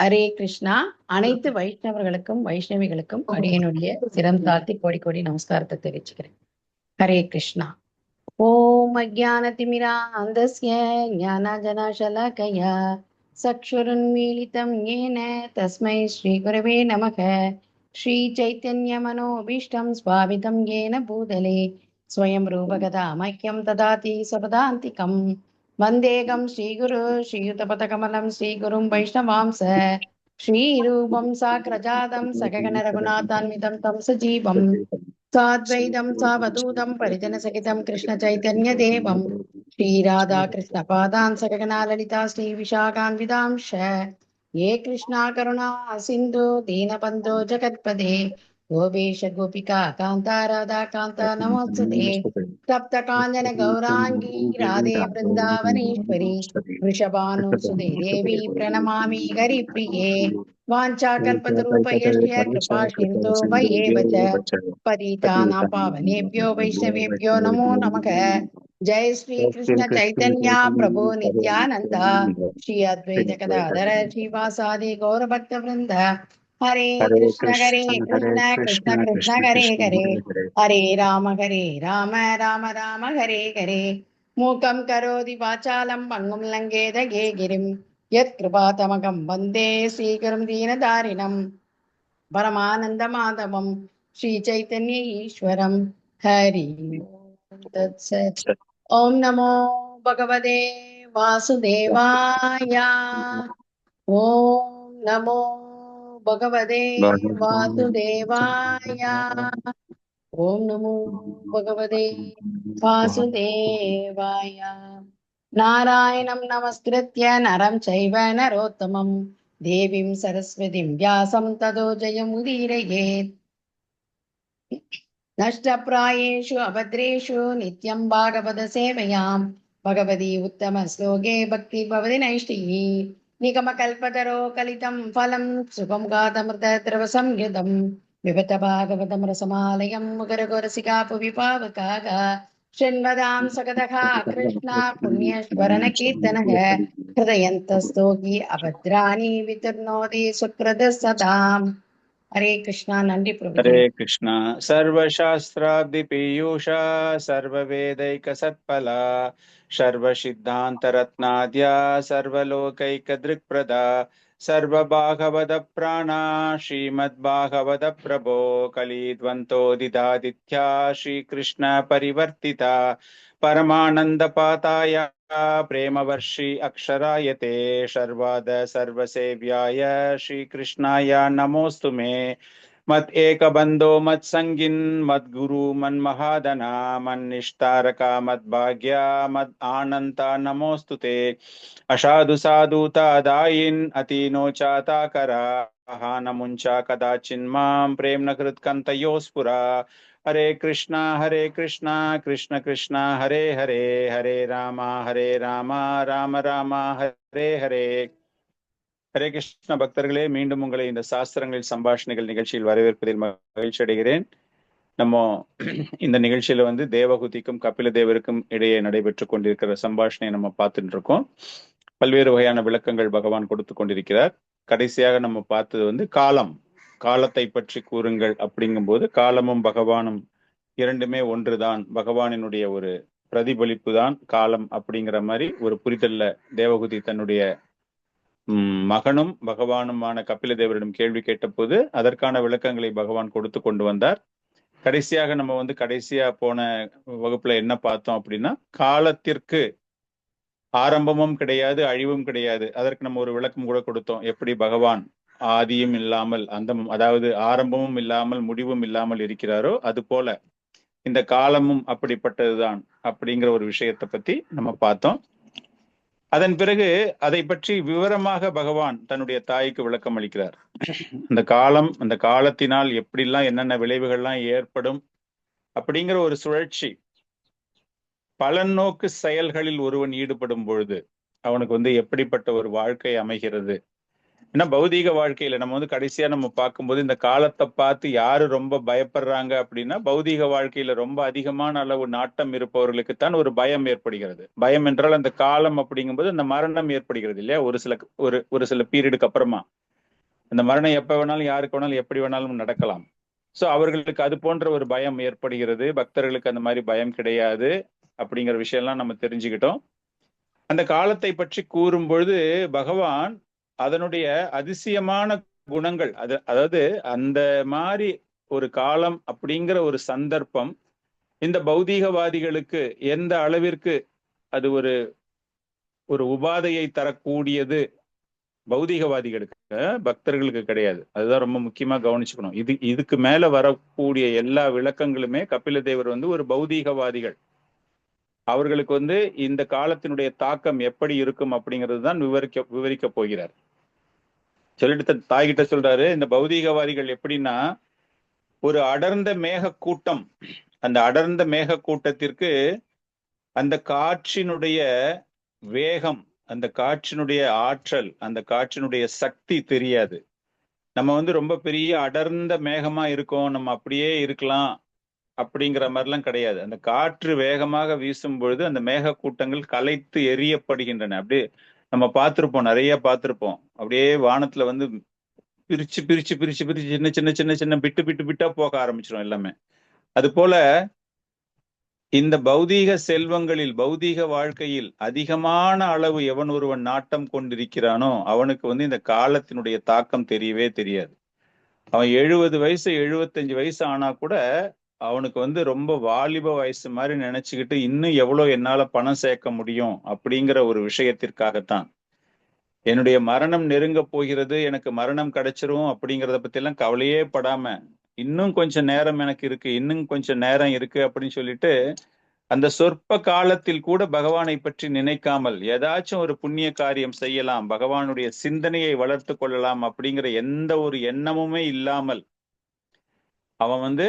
ஹரே கிருஷ்ணா. அனைத்து வைஷ்ணவர்களுக்கும் வைஷ்ணவிகளுக்கும் அடியனுடைய சிரம் தாழ்த்தி கோடி கோடி நமஸ்காரத்தை தெரிவிச்சுக்கிறேன். ஹரே கிருஷ்ணா. ஓம் அஜானதிமிரா அந்தஸ்ய ஞானஜனாசலாகயா சக்ஷுருன்மீலிதம் ஏன தஸ்மை ஸ்ரீ குரவே நமக. ஸ்ரீ சைத்தன்ய மனோபீஷ்டம் ஸ்வாமிதம் ஏன பூதலே ஸ்வயம் ரூபகதா மஹ்யம் ததாதி சபதாந்திகம். வந்தேகம் ஸ்ரீகுரு ஸ்ரீயுதபதகமலம் ஸ்ரீகுரும் வைஷ்ணவாம்ச ஸ்ரீரூபம் சாக்ரஜாதம் சககண ரகுநாதான்விதம் தம் சஜீவம் சாத்வைதம் சாவதூதம் பரிஜனசகிதம் கிருஷ்ண சைத்தன்ய தேவம் ஸ்ரீராதா கிருஷ்ண பாதான் சககணா லலிதா ஸ்ரீ விஷாகான்விதாம்ஷ ये कृष्णा करुणा सिन्धु दीनबन्धो जगत्पदे गोपेश गोपिका कान्ता राधा कान्ता नमोस्तुते तप्त काञ्चन गौराङ्गी राधे वृन्दावनेश्वरी वृषभानुसुते देवी प्रणमामि हरिप्रिये वाञ्छाकल्पतरूपयस्य कृपा सिन्धो मय्येव च पतितानां पावनेभ्यो वैष्णवेभ्यो नमो नमः। जय श्री कृष्ण चैतन्य प्रभु नित्यानंद श्री अद्वैत गदाधर श्रीवासादि गौर भक्त वृंद हरे कृष्ण कृष्ण कृष्ण हरे हरे हरे राम राम राम हरे हरे मूकं करोति वाचालं पंगुं लङ्घेदगे गिरिं यत्कृपातमकं वन्दे श्रीगुरुं दीनदारिणं परमानन्दमाधवं श्रीचैतन्य ईश्वरं हरि तत्सत्। ओम नमो भगवते वासुदेवाय। ओम नमो भगवते वासुदेवाय। ओम नमो भगवते वासुदेवाय। नारायणं नमस्कृत्य नरं चैव नरोत्तमं देवीं सरस्वतीं व्यासं ततो जयमुदीरयेत्। नष्टप्रायेषु अभद्रेषु नित्यं भागवत सेवयां भगवती उत्तम श्लोके भक्ति भवति नैष्टिकी निगमकल्पतरो कलितं फलं सुखं गातमृत द्रव संयुतं विभत भागवतं रसमालयं मुगरगोरसिका पुविपावकाः शृण्वदां सगदः कृष्णा पुण्यश्वरन कीर्तनः हृदयन्तस्तोगी अभद्राणि वितुर्नोति सुकृत सदाम्। हरे कृष्णा। नंदी प्रभु। हरे कृष्णा। सर्वशास्त्रादिपीयूषा सर्ववेदैकसत्फला सर्वसिद्धान्तरत्नाद्या सर्वलोकैकदृक्प्रदा सर्वभागवतप्राणा श्रीमद्भागवतप्रभो कलिद्वन्द्वोदितादित्या श्रीकृष्ण परिवर्तिता परमानन्दपाताय प्रेमवर्षि अक्षरायते शर्वाद सर्वसेव्याय श्रीकृष्णाय नमोऽस्तु मे। मत एक बंदो मत संगिन मत गुरु मन महादना मन निष्ठारका मत भाग्या मत आनंता नमोस्तुते असाधु साधुता दायिन अतीनो चाता करा न मुंचा कदाचिन्मां प्रेम न कृत्कंतयोस्पुरा। हरे कृष्णा कृष्ण कृष्ण हरे हरे हरे रामा राम राम हरे हरे। ஹரே கிருஷ்ண பக்தர்களே, மீண்டும் உங்களை இந்த சாஸ்திரங்கள் சம்பாஷணைகள் நிகழ்ச்சியில் வரவேற்பதில் மகிழ்ச்சி அடைகிறேன். நம்ம இந்த நிகழ்ச்சியில தேவகுதிக்கும் கபில தேவருக்கும் இடையே நடைபெற்று கொண்டிருக்கிற சம்பாஷணையை நம்ம பார்த்துட்டு இருக்கோம். பல்வேறு வகையான விளக்கங்கள் பகவான் கொடுத்து கொண்டிருக்கிறார். கடைசியாக நம்ம பார்த்தது காலத்தை பற்றி கூறுங்கள் அப்படிங்கும் போது காலமும் பகவானும் இரண்டுமே ஒன்றுதான், பகவானினுடைய ஒரு பிரதிபலிப்பு தான் காலம் அப்படிங்கிற மாதிரி ஒரு புரிதல்ல தேவகுதி தன்னுடைய மகனும் பகவானுமான கபில தேவரிடம் கேள்வி கேட்டபோது அதற்கான விளக்கங்களை பகவான் கொடுத்து கொண்டு வந்தார். கடைசியாக நம்ம கடைசியா போன வகுப்புல என்ன பார்த்தோம் அப்படின்னா, காலத்திற்கு ஆரம்பமும் கிடையாது அழிவும் கிடையாது. அதற்கு நம்ம ஒரு விளக்கம் கூட கொடுத்தோம். எப்படி பகவான் ஆதியும் இல்லாமல் அந்தமும், அதாவது ஆரம்பமும் இல்லாமல் முடிவும் இல்லாமல் இருக்கிறாரோ அது போல இந்த காலமும் அப்படிப்பட்டதுதான் அப்படிங்கிற ஒரு விஷயத்தை பத்தி நம்ம பார்த்தோம். அதன் பிறகு அதை பற்றி விவரமாக பகவான் தன்னுடைய தாய்க்கு விளக்கம் அளிக்கிறார். அந்த காலத்தினால் எப்படிலாம் என்னென்ன விளைவுகள்லாம் ஏற்படும் அப்படிங்கிற ஒரு சுழற்சி, பலநோக்கு செயல்களில் ஒருவன் ஈடுபடும் பொழுது அவனுக்கு எப்படிப்பட்ட ஒரு வாழ்க்கை அமைகிறது, ஏன்னா பௌதீக வாழ்க்கையில நம்ம வந்து கடைசியா நம்ம பார்க்கும்போது இந்த காலத்தை பார்த்து யாரு ரொம்ப பயப்படுறாங்க அப்படின்னா, பௌதீக வாழ்க்கையில ரொம்ப அதிகமான அளவு நாட்டம் இருப்பவர்களுக்குத்தான் ஒரு பயம் ஏற்படுகிறது. பயம் என்றால் அந்த காலம் அப்படிங்கும்போது அந்த மரணம் ஏற்படுகிறது இல்லையா? ஒரு சில பீரியடுக்கு அப்புறமா அந்த மரணம் எப்ப வேணாலும் யாருக்கு வேணாலும் எப்படி வேணாலும் நடக்கலாம். சோ அவர்களுக்கு அது போன்ற ஒரு பயம் ஏற்படுகிறது. பக்தர்களுக்கு அந்த மாதிரி பயம் கிடையாது அப்படிங்கிற விஷயம்லாம் நம்ம தெரிஞ்சுக்கிட்டோம். அந்த காலத்தை பற்றி கூறும் பொழுது பகவான் அதனுடைய அதிசயமான குணங்கள், அதாவது அந்த மாதிரி ஒரு காலம் அப்படிங்கிற ஒரு சந்தர்ப்பம் இந்த பௌதீகவாதிகளுக்கு எந்த அளவிற்கு அது ஒரு ஒரு உபாதையை தரக்கூடியது, பௌதீகவாதிகளுக்கு, பக்தர்களுக்கு கிடையாது. அதுதான் ரொம்ப முக்கியமா கவனிச்சுக்கணும். இதுக்கு மேல வரக்கூடிய எல்லா விளக்கங்களுமே கபில தேவர் வந்து ஒரு பௌதீகவாதிகள், அவர்களுக்கு வந்து இந்த காலத்தினுடைய தாக்கம் எப்படி இருக்கும் அப்படிங்கிறது தான் விவரிக்க போகிறார். சொல்லிட்டு தாய்கிட்ட சொல்றாரு, இந்த பௌதீகவாதிகள் எப்படின்னா ஒரு அடர்ந்த மேக கூட்டம், அந்த அடர்ந்த மேக கூட்டத்திற்கு அந்த காற்றினுடைய வேகம், அந்த காற்றினுடைய ஆற்றல், அந்த காற்றினுடைய சக்தி தெரியாது. நம்ம வந்து ரொம்ப பெரிய அடர்ந்த மேகமா இருக்கோம், நம்ம அப்படியே இருக்கலாம் அப்படிங்கிற மாதிரிலாம் கிடையாது. அந்த காற்று வேகமாக வீசும் பொழுது அந்த மேக கூட்டங்கள் கலைத்து எரியப்படுகின்றன. அப்படியே நம்ம பார்த்திருப்போம், நிறைய பார்த்திருப்போம். அப்படியே வானத்துல வந்து பிரிச்சு பிரிச்சு பிரிச்சு பிரிச்சு சின்ன சின்ன சின்ன சின்ன பிட்டா போக ஆரம்பிச்சிடும் எல்லாமே. அது போல இந்த பௌதீக செல்வங்களில், பௌதீக வாழ்க்கையில் அதிகமான அளவு எவன் ஒருவன் நாட்டம் கொண்டிருக்கிறானோ அவனுக்கு வந்து இந்த காலத்தினுடைய தாக்கம் தெரியவே தெரியாது. அவன் 70 வயசு 75 வயசு ஆனா கூட அவனுக்கு வந்து ரொம்ப வாலிப வயசு மாதிரி நினைச்சுக்கிட்டு இன்னும் எவ்வளவு என்னால பணம் சேர்க்க முடியும் அப்படிங்கிற ஒரு விஷயத்திற்காகத்தான். என்னுடைய மரணம் நெருங்க போகிறது, எனக்கு மரணம் கிடைச்சிரும் அப்படிங்கிறத பத்தி எல்லாம் கவலையே படாம, இன்னும் கொஞ்சம் நேரம் எனக்கு இருக்கு, இன்னும் கொஞ்சம் நேரம் இருக்கு அப்படின்னு சொல்லிட்டு அந்த சொற்ப காலத்தில் கூட பகவானை பற்றி நினைக்காமல் ஏதாச்சும் ஒரு புண்ணிய காரியம் செய்யலாம், பகவானுடைய சிந்தனையை வளர்த்து கொள்ளலாம் அப்படிங்கிற எந்த ஒரு எண்ணமுமே இல்லாமல் அவன் வந்து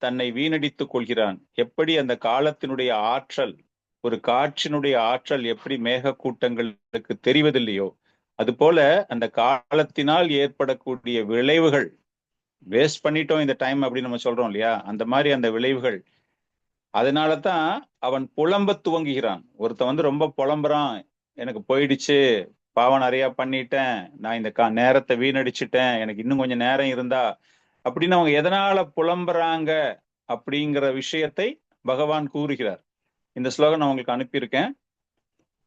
தன்னை வீணடித்துக் கொள்கிறான். எப்படி அந்த காலத்தினுடைய ஆற்றல், ஒரு காற்றினுடைய ஆற்றல் எப்படி மேக கூட்டங்களுக்கு தெரிவதில்லையோ அது போல அந்த காலத்தினால் ஏற்படக்கூடிய விளைவுகள், வேஸ்ட் பண்ணிட்டோம் இந்த டைம் அப்படின்னு நம்ம சொல்றோம் இல்லையா, அந்த மாதிரி அந்த விளைவுகள். அதனாலதான் அவன் புலம்ப துவங்குகிறான். ஒருத்தன் வந்து ரொம்ப புலம்புறான், எனக்கு போயிடுச்சு, பாவம் நிறைய பண்ணிட்டேன், நான் இந்த நேரத்தை வீணடிச்சுட்டேன், எனக்கு இன்னும் கொஞ்சம் நேரம் இருந்தா அப்படின்னு அவங்க எதனால புலம்புறாங்க அப்படிங்கிற விஷயத்தை பகவான் கூறுகிறார். இந்த ஸ்லோகம் நான் உங்களுக்கு அனுப்பியிருக்கேன்.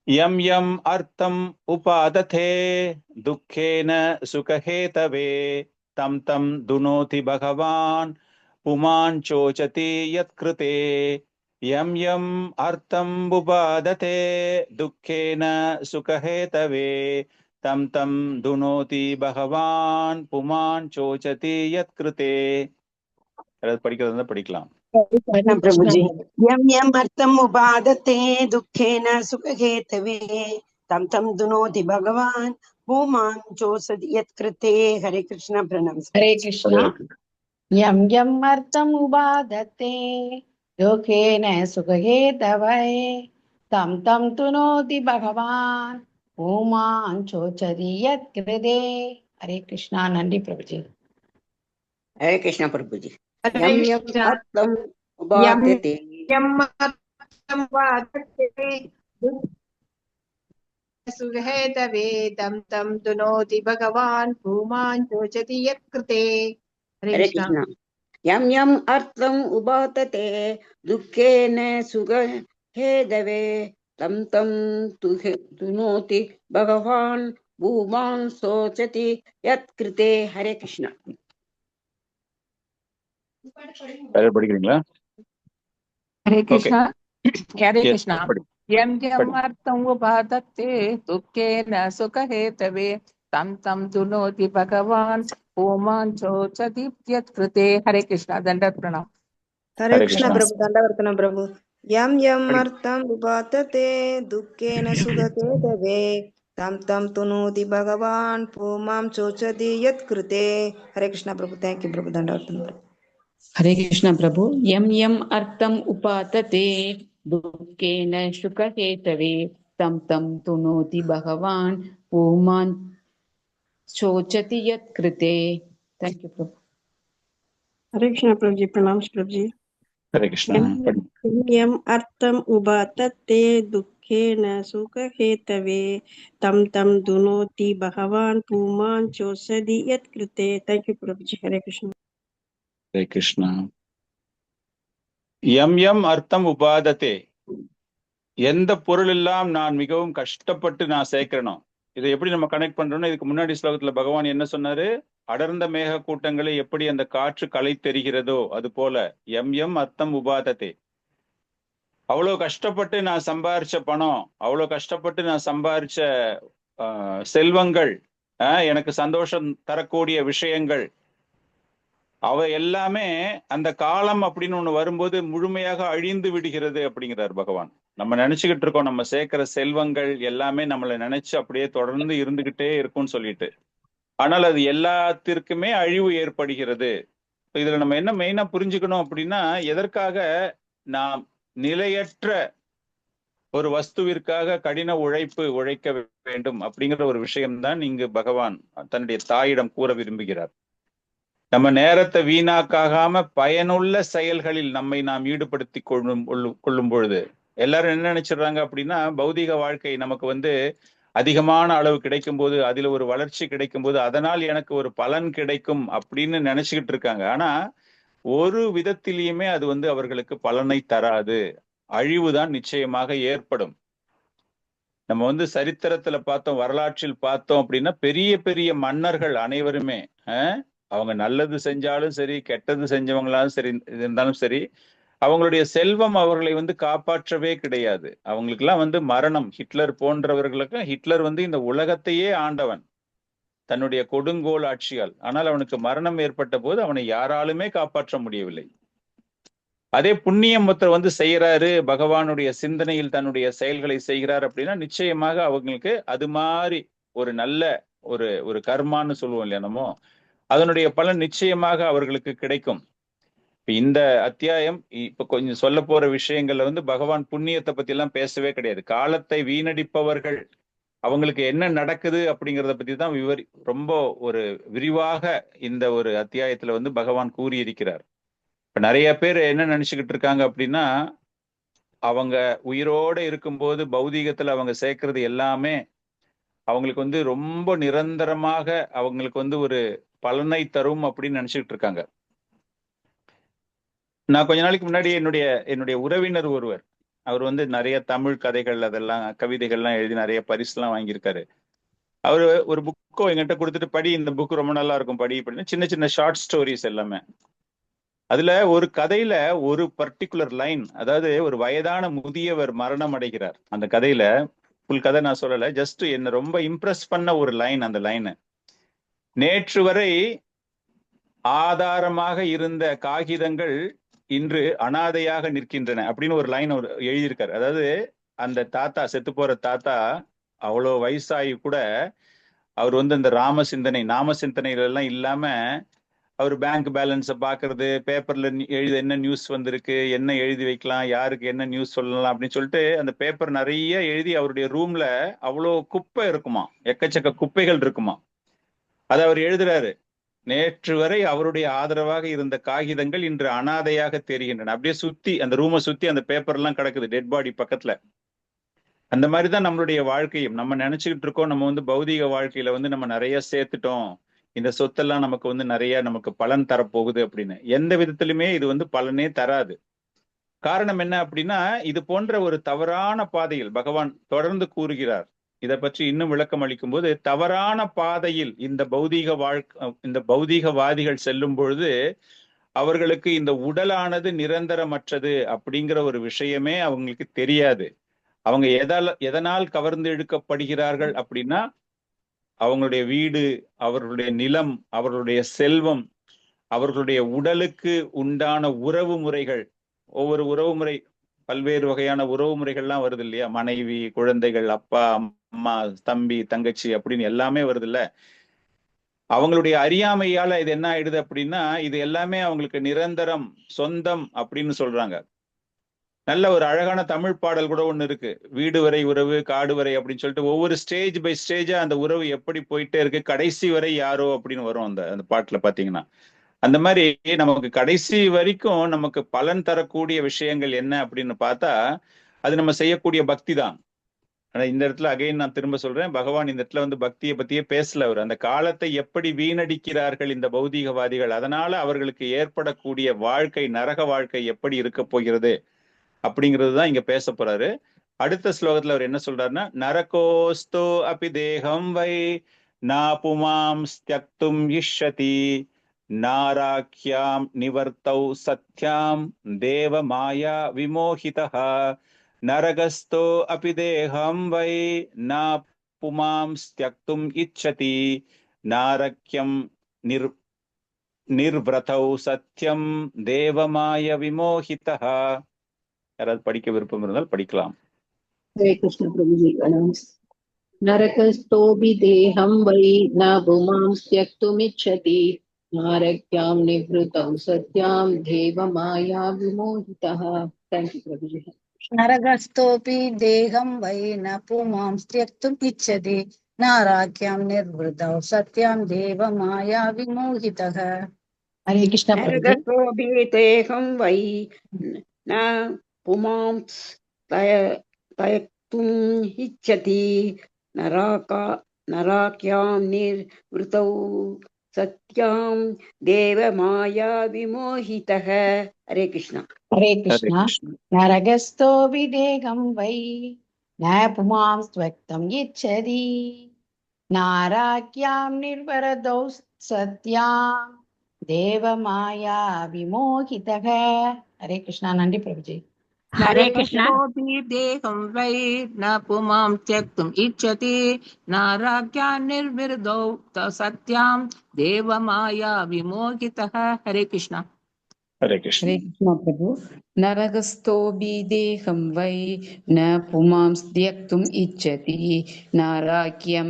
யம் யம் அர்த்தம் உபாததே துக்கேன சுகஹேதவே தம் தம் துனோதி பகவான் புமான் சோச்சதி யத் கிருதே. யம் யம் அர்த்தம் உபாததே துக்கேன சுகஹேதவே தம் தம் துனோதி பகவான் புமான் சோச்சதி யத் கிருதே. படிக்கிறதா படிக்கலாம். प्रभुजी यम यम अर्थम उपादते दुखेन सुखहेतवे तम तम दुनोति भगवान भूमां चोषति यत्कृते. हरे कृष्ण प्रणम. हरे कृष्ण. यम यम अर्थम उपादते दुखेन सुखहेतवे तम तम दुनोति भगवान भूमां चोषति यत्कृते. हरे कृष्णा. नंदी प्रभुजी. हरे कृष्ण प्रभुजी. यम यम अर्थम उपादते सुखहेतवे तम तम दुनोति भगवान भूमां चोषति यत्कृते. हरे कृष्ण. यम यम अर्थम उपादते दुखेन सुखहेतवे तम तम दुनोति भगवान भूमां चोषति यत्कृते. हरे कृष्ण. படிக்கிறீங்களா? हरे कृष्णा. हरे Yes, कृष्णा. यम यम अर्थम उपादते दुखेन सुखहेतवे तम तम दुनोति भगवान भूमां चोषति यत्कृते. हरे कृष्णा. दंडवत प्रणाम. हरे कृष्ण प्रभु. दंडवत प्रभु. यम यम अर्थम उपादते दुखेन सुखहेतवे तम तम दुनोति भगवान भूमां चोषति यत्कृते. हरे कृष्ण प्रभु. थैंक यू प्रभु. दंडवत प्रभु. हरे कृष्ण प्रभु. यम यम अर्थम उपादते दुखेन सुखहेतवे तम तम तुनोति भगवान पूमान शोचति यत्कृते. Thank you, Prabhu. हरे कृष्ण प्रभु जी, प्रणाम प्रभु जी। हरे कृष्णा। यम अर्थम उपातत्ते दुःखेन सुखहेतवे तम तम दुनोति भगवान पुमान् चोषधि यत्कृते। थैंक यू प्रभु जी। हरे कृष्ण। हरे कृष्णा। எம் எம் அர்த்தம் உபாதத்தே, எந்த பொருள் எல்லாம் நான் மிகவும் கஷ்டப்பட்டு நான் சேர்க்கிறனோ. இதை எப்படி நம்ம கனெக்ட் பண்றோம்னா, இதுக்கு முன்னாடி ஸ்லோகத்துல பகவான் என்ன சொன்னாரு? அடர்ந்த மேக கூட்டங்களை எப்படி அந்த காற்று களை தெரிகிறதோ அது போல எம் எம் அர்த்தம் உபாதத்தே, அவ்வளவு கஷ்டப்பட்டு நான் சம்பாரிச்ச பணம், அவ்வளவு கஷ்டப்பட்டு நான் சம்பாரிச்ச செல்வங்கள், எனக்கு சந்தோஷம் தரக்கூடிய விஷயங்கள், அவ எல்லாமே அந்த காலம் அப்படின்னு ஒண்ணு வரும்போது முழுமையாக அழிந்து விடுகிறது அப்படிங்கிறார் பகவான். நம்ம நினைச்சுக்கிட்டு இருக்கோம் நம்ம சேர்க்கிற செல்வங்கள் எல்லாமே நம்மளை நினைச்சு அப்படியே தொடர்ந்து இருந்துகிட்டே இருக்கும்னு சொல்லிட்டு, ஆனால் அது எல்லாத்திற்குமே அழிவு ஏற்படுகிறது. இதுல நம்ம என்ன மெயினா புரிஞ்சுக்கணும் அப்படின்னா, எதற்காக நாம் நிலையற்ற ஒரு வஸ்துவிற்காக கடின உழைக்க வேண்டும் அப்படிங்கிற ஒரு விஷயம்தான் இங்கு பகவான் தன்னுடைய தாயிடம் கூற விரும்புகிறார். நம்ம நேரத்தை வீணாக்காகாம பயனுள்ள செயல்களில் நம்மை நாம் ஈடுபடுத்தி கொள்ளும் பொழுது எல்லாரும் என்ன நினைச்சிடுறாங்க அப்படின்னா, பௌதிக வாழ்க்கை நமக்கு அதிகமான அளவு கிடைக்கும் போது, அதுல ஒரு வளர்ச்சி கிடைக்கும் போது அதனால் எனக்கு ஒரு பலன் கிடைக்கும் அப்படின்னு நினைச்சுக்கிட்டு இருக்காங்க. ஆனா ஒரு விதத்திலையுமே அது அவர்களுக்கு பலனை தராது. அழிவுதான் நிச்சயமாக ஏற்படும். நம்ம சரித்திரத்துல பார்த்தோம், வரலாற்றில் பார்த்தோம் அப்படின்னா, பெரிய பெரிய மன்னர்கள் அனைவருமே அவங்க நல்லது செஞ்சாலும் சரி, கெட்டது செஞ்சவங்களாலும் சரி இருந்தாலும் சரி, அவங்களுடைய செல்வம் அவர்களை காப்பாற்றவே கிடையாது. அவங்களுக்கெல்லாம் மரணம். ஹிட்லர் போன்றவர்களுக்கு, ஹிட்லர் இந்த உலகத்தையே ஆண்டவன் தன்னுடைய கொடுங்கோல் ஆட்சியால். ஆனால் அவனுக்கு மரணம் ஏற்பட்ட போது அவனை யாராலுமே காப்பாற்ற முடியவில்லை. அதே புண்ணியம் ஒருத்தர் செய்யறாரு, பகவானுடைய சிந்தனையில் தன்னுடைய செயல்களை செய்கிறார் அப்படின்னா, நிச்சயமாக அவங்களுக்கு அது மாதிரி ஒரு நல்ல ஒரு கர்மான்னு சொல்லுவோம் இல்லையா நம்ம, அதனுடைய பலன் நிச்சயமாக அவர்களுக்கு கிடைக்கும். இந்த அத்தியாயம் இப்ப கொஞ்சம் சொல்ல போற விஷயங்கள்ல பகவான் புண்ணியத்தை பத்தி எல்லாம் பேசவே கிடையாது. காலத்தை வீணடிப்பவர்கள் அவங்களுக்கு என்ன நடக்குது அப்படிங்கிறத பத்தி தான் ரொம்ப ஒரு விரிவாக இந்த ஒரு அத்தியாயத்துல பகவான் கூறியிருக்கிறார். இப்ப நிறைய பேர் என்ன நினைச்சுக்கிட்டு இருக்காங்க அப்படின்னா, அவங்க உயிரோட இருக்கும்போது பௌதீகத்துல அவங்க சேர்க்கறது எல்லாமே அவங்களுக்கு ரொம்ப நிரந்தரமாக அவங்களுக்கு ஒரு பலனை தரும் அப்படின்னு நினைச்சுக்கிட்டு இருக்காங்க. நான் கொஞ்ச நாளைக்கு முன்னாடி என்னுடைய உறவினர் ஒருவர், அவர் நிறைய தமிழ் கதைகள் அதெல்லாம் கவிதைகள்லாம் எழுதி நிறைய பரிசுலாம் வாங்கியிருக்காரு. அவரு ஒரு புக்கோ எங்கிட்ட கொடுத்துட்டு, படி இந்த புக் ரொம்ப நல்லா இருக்கும் படி அப்படின்னு, சின்ன சின்ன ஷார்ட் ஸ்டோரிஸ் எல்லாமே. அதுல ஒரு கதையில ஒரு பர்டிகுலர் லைன், அதாவது ஒரு வயதான முதியவர் மரணம் அடைகிறார். அந்த கதையில ஃபுல் கதை நான் சொல்லல, ஜஸ்ட் என்ன ரொம்ப இம்ப்ரெஸ் பண்ண ஒரு லைன். அந்த லைன், நேற்று வரை ஆதாரமாக இருந்த காகிதங்கள் இன்று அனாதையாக நிற்கின்றன அப்படின்னு ஒரு லைன் அவர் எழுதியிருக்காரு. அதாவது அந்த தாத்தா, செத்து போற தாத்தா, அவ்வளோ வயசாகி கூட அவர் அந்த நாம சிந்தனைகள் எல்லாம் இல்லாம அவர் பேங்க் பேலன்ஸை பாக்குறது, பேப்பர்ல என்ன நியூஸ் வந்திருக்கு, என்ன எழுதி வைக்கலாம், யாருக்கு என்ன நியூஸ் சொல்லலாம் அப்படின்னு சொல்லிட்டு அந்த பேப்பர் நிறைய எழுதி அவருடைய ரூம்ல அவ்வளோ குப்பை இருக்குமா, எக்கச்சக்க குப்பைகள் இருக்குமா. அதை அவர் எழுதுறாரு. நேற்று வரை அவருடைய ஆதரவாக இருந்த காகிதங்கள் இன்று அனாதையாக தெரிகின்றன. அப்படியே சுத்தி அந்த ரூமை சுத்தி அந்த பேப்பர் எல்லாம் கிடக்குது டெட் பாடி பக்கத்துல. அந்த மாதிரிதான் நம்மளுடைய வாழ்க்கையும். நம்ம நினைச்சுக்கிட்டு இருக்கோம் நம்ம பௌதீக வாழ்க்கையில நம்ம நிறைய சேர்த்துட்டோம், இந்த சொத்தெல்லாம் நமக்கு நிறைய நமக்கு பலன் தரப்போகுது அப்படின்னு. எந்த விதத்திலுமே இது பலனே தராது. காரணம் என்ன அப்படின்னா, இது போன்ற ஒரு தவறான பாதையில் பகவான் தொடர்ந்து கூறுகிறார். இதை பற்றி இன்னும் விளக்கம் அளிக்கும் போது, தவறான பாதையில் இந்த பௌதீகவாதிகள் செல்லும் பொழுது அவர்களுக்கு இந்த உடலானது நிரந்தரமற்றது அப்படிங்கிற ஒரு விஷயமே அவங்களுக்கு தெரியாது. அவங்க எதனால் கவர்ந்து இழுக்கப்படுகிறார்கள் அப்படின்னா, அவங்களுடைய வீடு, அவர்களுடைய நிலம், அவர்களுடைய செல்வம், அவர்களுடைய உடலுக்கு உண்டான உறவு முறைகள். ஒவ்வொரு உறவு முறை, பல்வேறு வகையான உறவு முறைகள்லாம் வருது இல்லையா, மனைவி, குழந்தைகள், அப்பா, அம்மா, தம்பி, தங்கச்சி அப்படின்னு எல்லாமே வருது இல்ல. அவங்களுடைய அறியாமையால இது என்ன ஆயிடுது அப்படின்னா, இது எல்லாமே அவங்களுக்கு நிரந்தரம், சொந்தம் அப்படின்னு சொல்றாங்க. நல்ல ஒரு அழகான தமிழ் பாடல் கூட ஒண்ணு இருக்கு. வீடு வரை உறவு காடு வரை அப்படின்னு சொல்லிட்டு ஒவ்வொரு ஸ்டேஜ் பை ஸ்டேஜா அந்த உறவு எப்படி போயிட்டே இருக்கு, கடைசி வரை யாரோ அப்படின்னு வரும் அந்த அந்த பாட்டுல பாத்தீங்கன்னா. அந்த மாதிரி நமக்கு கடைசி வரைக்கும் நமக்கு பலன் தரக்கூடிய விஷயங்கள் என்ன அப்படின்னு பார்த்தா அது நம்ம செய்யக்கூடிய பக்தி தான். ஆனா இந்த இடத்துல அகைன் நான் திரும்ப சொல்றேன், பகவான் இந்த இடத்துல வந்து பக்தியை பத்தியே பேசல. அவர் அந்த காலத்தை எப்படி வீணடிக்கிறார்கள் இந்த பௌதீகவாதிகள், அதனால அவர்களுக்கு ஏற்படக்கூடிய வாழ்க்கை, நரக வாழ்க்கை எப்படி இருக்க போகிறது அப்படிங்கிறது தான் இங்க பேச போறாரு. அடுத்த ஸ்லோகத்துல அவர் என்ன சொல்றாருன்னா, நரகோஸ்தோ அபி தேகம் வை நா புமாம் ஸ்த்யக்தும் இஷ்யதி நாராக்யாம் நிவர்த்தௌ சத்யாம் தேவ மாயா விமோஹிதः நரகஸ்தோ அபி தேகம் வை நா புமாம் ஸ்த்யக்தும் இச்சதி நாரக்யம் நிர்வ்ரதௌ சத்யம் தேவமாய விமோஹிதः. யாராவது படிக்க விருப்பம் இருந்தால் படிக்கலாம். हरे कृष्ण प्रभु जी अनाउंस नरकस्थोऽपि देहं वै न पुमां त्यक्तुमिच्छति नारक्यां निवृतौ सत्यां देवमाया विमोहितः. थैंक यू प्रभु जी. नरकस्थोऽपि देहं वै न पुमां त्यक्तुम् इच्छति नाराख्यां निर्वृतौ सत्यां देवमाया विमोहितः. हरे कृष्ण प्रभु जी. नरकस्थोऽपि देहं वै न पुमां त्यक्तुम् इच्छति नराक्यां निर्वृतौ सत्यां देवमाया विमोहितः. हरे कृष्ण. हरे कृष्ण. नरकस्थो विदेहं वै न पुमां त्यक्तुम् इच्छति नाराख्यां निर्वरदौ सत्यां देवमाया विमोहितः. हरे कृष्ण. नंदी प्रभु जी. हरे कृष्ण. देहं वै न पुमां त्यक्तुम् इच्छति नाराख्यां निर्विरदौ सत्यां देवमाया विमोहितः. हरे कृष्ण. हरे कृष्ण. हरे कृष्ण प्रभु. नरकस्थोऽपि देहं वै न पुमां त्यक्तुम् इच्छति नाराख्यं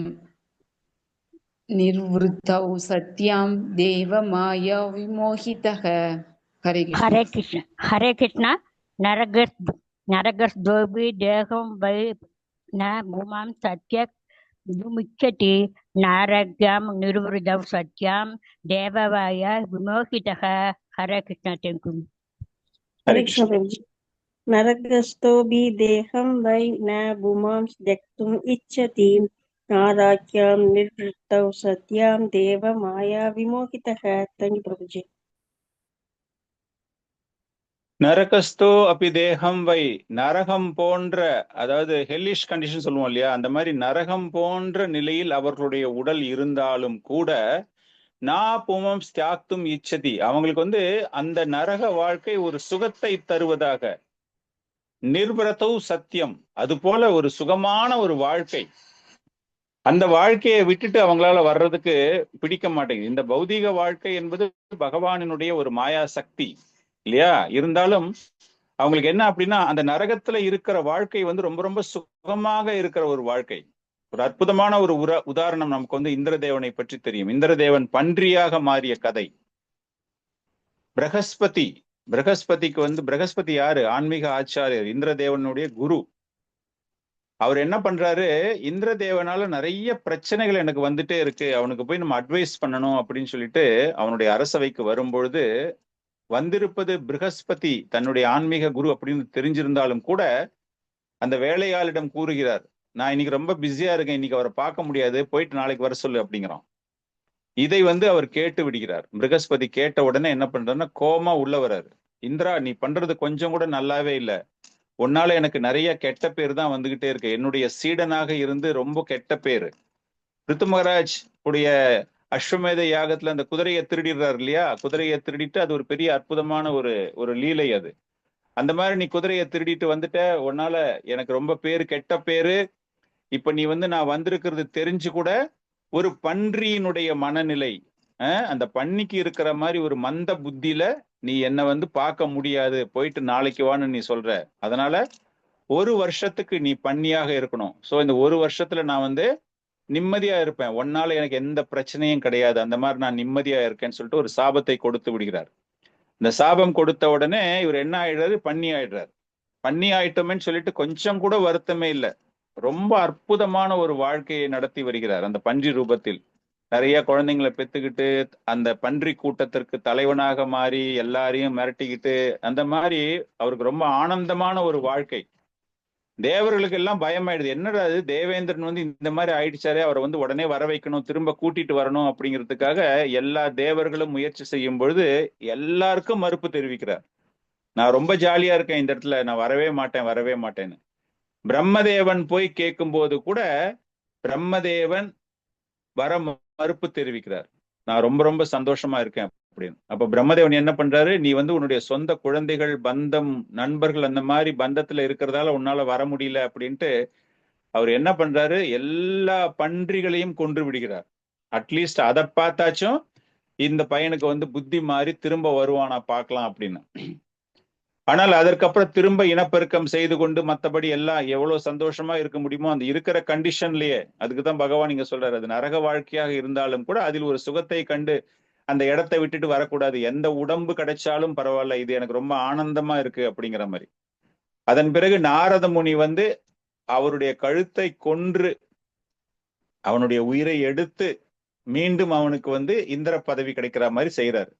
निर्वृतौ सत्यां देवमाया विमोहितः. हरे कृष्ण. हरे कृष्ण. हरे कृष्ण. नरकस्थोऽपि देहं वै न पुमां त्यक्तुमिच्छति नाराख्यां निर्वृतौ सत्यां देवमाया विमोहितः. हरे कृष्ण. Thank you. हरे कृष्ण प्रभु जी. नरकस्थोऽपि देहं वै न पुमां त्यक्तुम् इच्छति नाराख्यां निर्वृतौ सत्यां देवमाया विमोहितः. थैंक यू प्रभु जी. நரகஸ்தோ அபி தேகம் வை, நரகம் போன்ற, அதாவது ஹெல்லிஷ் கண்டிஷன் சொல்லுவோம் இல்லையா, அந்த மாதிரி நரகம் போன்ற நிலையில் அவர்களுடைய உடல் இருந்தாலும் கூட நா புமம் ஸ்தியாக்தும் இச்சதி, அவங்களுக்கு வந்து அந்த நரக வாழ்க்கை ஒரு சுகத்தை தருவதாக, நிர்வரதௌ சத்தியம், அது போல ஒரு சுகமான ஒரு வாழ்க்கை, அந்த வாழ்க்கையை விட்டுட்டு அவங்களால வர்றதுக்கு பிடிக்க மாட்டேங்குது. இந்த பௌதீக வாழ்க்கை என்பது பகவானினுடைய ஒரு மாயா சக்தி இல்லையா, இருந்தாலும் அவங்களுக்கு என்ன அப்படின்னா அந்த நரகத்துல இருக்கிற வாழ்க்கை வந்து ரொம்ப ரொம்ப சுகமாக இருக்கிற ஒரு வாழ்க்கை. ஒரு அற்புதமான ஒரு உதாரணம் நமக்கு வந்து இந்திரதேவனை பற்றி தெரியும். இந்திரதேவன் பன்றியாக மாறிய கதை. பிரகஸ்பதிக்கு வந்து, பிரகஸ்பதி யாரு? ஆன்மீக ஆச்சாரியர், இந்திரதேவனுடைய குரு. அவர் என்ன பண்றாரு, இந்திரதேவனால நிறைய பிரச்சனைகள் எனக்கு வந்துட்டே இருக்கு, அவனுக்கு போய் நம்ம அட்வைஸ் பண்ணணும் அப்படின்னு சொல்லிட்டு அவனுடைய அரசவைக்கு வரும்பொழுது, வந்திருப்பது பிரகஸ்பதி தன்னுடைய ஆன்மீக குரு அப்படின்னு தெரிஞ்சிருந்தாலும் கூட அந்த வேலையாளிடம் கூறுகிறார், நான் இன்னைக்கு ரொம்ப பிஸியா இருக்கேன், இன்னைக்கு அவரை பார்க்க முடியாது, போயிட்டு நாளைக்கு வர சொல்லு அப்படிங்கிறான். இதை வந்து அவர் கேட்டு விடுகிறார். பிரகஸ்பதி கேட்ட உடனே என்ன பண்றாருன்னா கோமா உள்ள வர்றாரு. இந்திரா, நீ பண்றது கொஞ்சம் கூட நல்லாவே இல்லை, உன்னால எனக்கு நிறைய கெட்ட பேர் தான் வந்துகிட்டே இருக்கு, என்னுடைய சீடனாக இருந்து ரொம்ப கெட்ட பேரு. ரித்து மகாராஜ் உடைய அஸ்வமேத யாகத்துல அந்த குதிரையை திருடிடுறாரு இல்லையா, குதிரையை திருடிட்டு அது ஒரு பெரிய அற்புதமான ஒரு லீலை அது. அந்த மாதிரி நீ குதிரையை திருடிட்டு வந்துட்ட, உன்னால எனக்கு ரொம்ப பேரு, கெட்ட பேரு. இப்ப நீ வந்து நான் வந்திருக்கிறது தெரிஞ்சு கூட ஒரு பன்றியினுடைய மனநிலை, அந்த பன்னிக்கு இருக்கிற மாதிரி ஒரு மந்த புத்தியில நீ என்ன வந்து பார்க்க முடியாது, போயிட்டு நாளைக்கு வான்னு நீ சொல்ற, அதனால 1 வருஷத்துக்கு நீ பன்னியாக இருக்கணும். சோ இந்த 1 வருஷத்துல நான் வந்து நிம்மதியா இருப்பேன், உன்னால எனக்கு எந்த பிரச்சனையும் கிடையாது, அந்த மாதிரி நான் நிம்மதியா இருக்கேன்னு சொல்லிட்டு ஒரு சாபத்தை கொடுத்து விடுகிறார். இந்த சாபம் கொடுத்த உடனே இவர் என்ன ஆயிடுறாரு, பன்னி ஆயிடுறாரு. பண்ணி ஆயிட்டோமேன்னு சொல்லிட்டு கொஞ்சம் கூட வருத்தமே இல்லை. ரொம்ப அற்புதமான ஒரு வாழ்க்கையை நடத்தி வருகிறார் அந்த பன்றி ரூபத்தில். நிறைய குழந்தைங்களை பெத்துக்கிட்டு அந்த பன்றி கூட்டத்திற்கு தலைவனாக மாறி எல்லாரையும் மிரட்டிக்கிட்டு அந்த மாதிரி அவருக்கு ரொம்ப ஆனந்தமான ஒரு வாழ்க்கை. தேவர்களுக்கு எல்லாம் பயமாயிடுது, என்னடா அது தேவேந்திரன் வந்து இந்த மாதிரி ஆயிடுச்சாரே, அவரை வந்து உடனே வர வைக்கணும், திரும்ப கூட்டிட்டு வரணும் அப்படிங்கிறதுக்காக எல்லா தேவர்களும் முயற்சி செய்யும் பொழுது எல்லாருக்கும் மறுப்பு தெரிவிக்கிறார். நான் ரொம்ப ஜாலியா இருக்கேன் இந்த இடத்துல, நான் வரவே மாட்டேன்னு. பிரம்மதேவன் போய் கேட்கும் போது கூட பிரம்மதேவன் வர மறுப்பு தெரிவிக்கிறார். நான் ரொம்ப ரொம்ப சந்தோஷமா இருக்கேன் அப்படின்னு. அப்ப பிரம்மதேவன் என்ன பண்றாரு, நீ வந்து உன்னுடைய சொந்த குழந்தைகள், பந்தம், நண்பர்கள் அந்த மாதிரி பந்தத்துல இருக்கிறதால உன்னால வர முடியல அப்படின்ட்டு அவர் என்ன பண்றாரு, எல்லா பன்றிகளையும் கொன்று விடுகிறார். அட்லீஸ்ட் அதை பார்த்தாச்சும் இந்த பையனுக்கு வந்து புத்தி மாறி திரும்ப வருவானா பார்க்கலாம் அப்படின்னு. ஆனால் அதற்கப்புறம் திரும்ப இனப்பெருக்கம் செய்து கொண்டு மற்றபடி எல்லாம் எவ்வளவு சந்தோஷமா இருக்க முடியுமோ அந்த இருக்கிற கண்டிஷன்லயே, அதுக்குதான் பகவான் இங்க சொல்றாரு, அது நரக வாழ்க்கையாக இருந்தாலும் கூட அதில் ஒரு சுகத்தை கண்டு அந்த இடத்தை விட்டுட்டு வரக்கூடாது. எந்த உடம்பு கிடைச்சாலும் பரவாயில்ல, இது எனக்கு ரொம்ப ஆனந்தமா இருக்கு அப்படிங்கிற மாதிரி. அதன் பிறகு நாரத முனி வந்து அவருடைய கழுத்தை கொன்று அவனுடைய உயிரை எடுத்து மீண்டும் அவனுக்கு வந்து இந்திர பதவி கிடைக்கிற மாதிரி செய்யறாரு.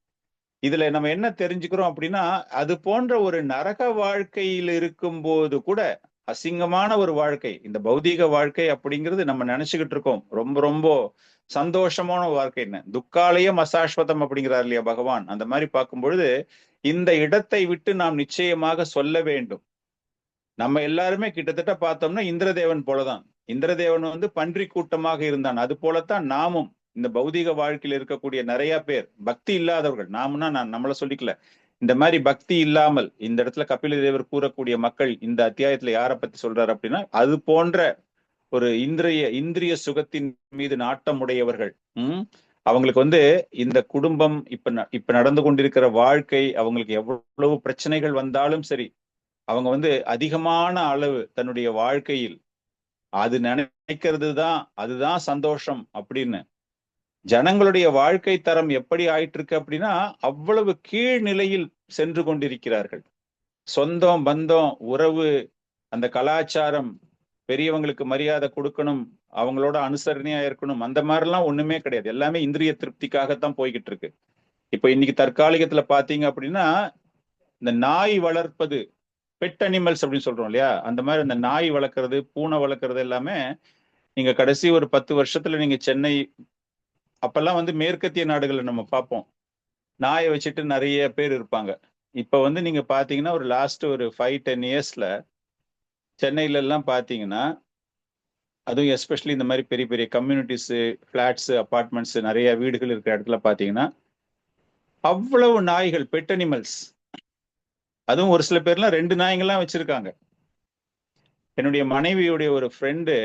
இதுல நம்ம என்ன தெரிஞ்சுக்கிறோம் அப்படின்னா, அது போன்ற ஒரு நரக வாழ்க்கையில் இருக்கும் போது கூட அசிங்கமான ஒரு வாழ்க்கை, இந்த பௌதீக வாழ்க்கை அப்படிங்கிறது நம்ம நினைச்சுக்கிட்டு இருக்கோம் ரொம்ப ரொம்ப சந்தோஷமான வாழ்க்கை. என்ன துக்காலயம் அசாஸ்வதம் அப்படிங்கிறார் இல்லையா பகவான். அந்த மாதிரி பார்க்கும் பொழுது இந்த இடத்தை விட்டு நாம் நிச்சயமாக சொல்ல வேண்டும். நம்ம எல்லாருமே கிட்டத்தட்ட பார்த்தோம்னா இந்திரதேவன் போலதான். இந்திரதேவன் வந்து பன்றி கூட்டமாக இருந்தான். அது போலத்தான் நாமும் இந்த பௌதீக வாழ்க்கையில் இருக்கக்கூடிய நிறைய பேர் பக்தி இல்லாதவர்கள். நாம்னா நான் நம்மளை சொல்லிக்கல, இந்த மாதிரி பக்தி இல்லாமல் இந்த இடத்துல கபில தேவர் கூறக்கூடிய மக்கள் இந்த அத்தியாயத்துல யாரை பத்தி சொல்றாரு அப்படின்னா, அது போன்ற ஒரு இந்திரிய சுகத்தின் மீது நாட்டம் உடையவர்கள். அவங்களுக்கு வந்து இந்த குடும்பம் இப்ப நடந்து கொண்டிருக்கிற வாழ்க்கை, அவங்களுக்கு எவ்வளவு பிரச்சனைகள் வந்தாலும் சரி, அவங்க வந்து அதிகமான அளவு தன்னுடைய வாழ்க்கையில் அது நினைக்கிறது தான், அதுதான் சந்தோஷம் அப்படின்னு. ஜனங்களுடைய வாழ்க்கை தரம் எப்படி ஆயிட்டு இருக்கு அப்படின்னா, அவ்வளவு கீழ்நிலையில் சென்று கொண்டிருக்கிறார்கள். சொந்தம், பந்தம், உறவு, அந்த கலாச்சாரம், பெரியவங்களுக்கு மரியாதை கொடுக்கணும், அவங்களோட அனுசரணையா இருக்கணும், அந்த மாதிரிலாம் ஒண்ணுமே கிடையாது. எல்லாமே இந்திரிய திருப்திக்காகத்தான் போய்கிட்டு இருக்கு. இப்ப இன்னைக்கு தற்காலிகத்துல பாத்தீங்க அப்படின்னா, இந்த நாய் வளர்ப்பது, பெட் அனிமல்ஸ் அப்படின்னு சொல்றோம் இல்லையா, அந்த மாதிரி இந்த நாய் வளர்க்கறது, பூனை வளர்க்கறது எல்லாமே நீங்க கடைசி ஒரு 10 வருஷத்துல நீங்க சென்னை, அப்பெல்லாம் வந்து மேற்கத்திய நாடுகளை நம்ம பார்ப்போம், நாயை வச்சுட்டு நிறைய பேர் இருப்பாங்க. இப்ப வந்து நீங்க பாத்தீங்கன்னா ஒரு லாஸ்ட் ஒரு 5-10 இயர்ஸ்ல சென்னையில எல்லாம் பாத்தீங்கன்னா, அதுவும் எஸ்பெஷலி இந்த மாதிரி பெரிய பெரிய கம்யூனிட்டிஸ், பிளாட்ஸ், அபார்ட்மெண்ட்ஸ், நிறைய வீடுகள் இருக்கிற இடத்துல பாத்தீங்கன்னா அவ்வளவு நாய்கள், பெட் அனிமல்ஸ். அதுவும் ஒரு சில பேர்லாம் 2 நாய்கள்லாம் வச்சிருக்காங்க. என்னுடைய மனைவியுடைய ஒரு ஃப்ரெண்டு,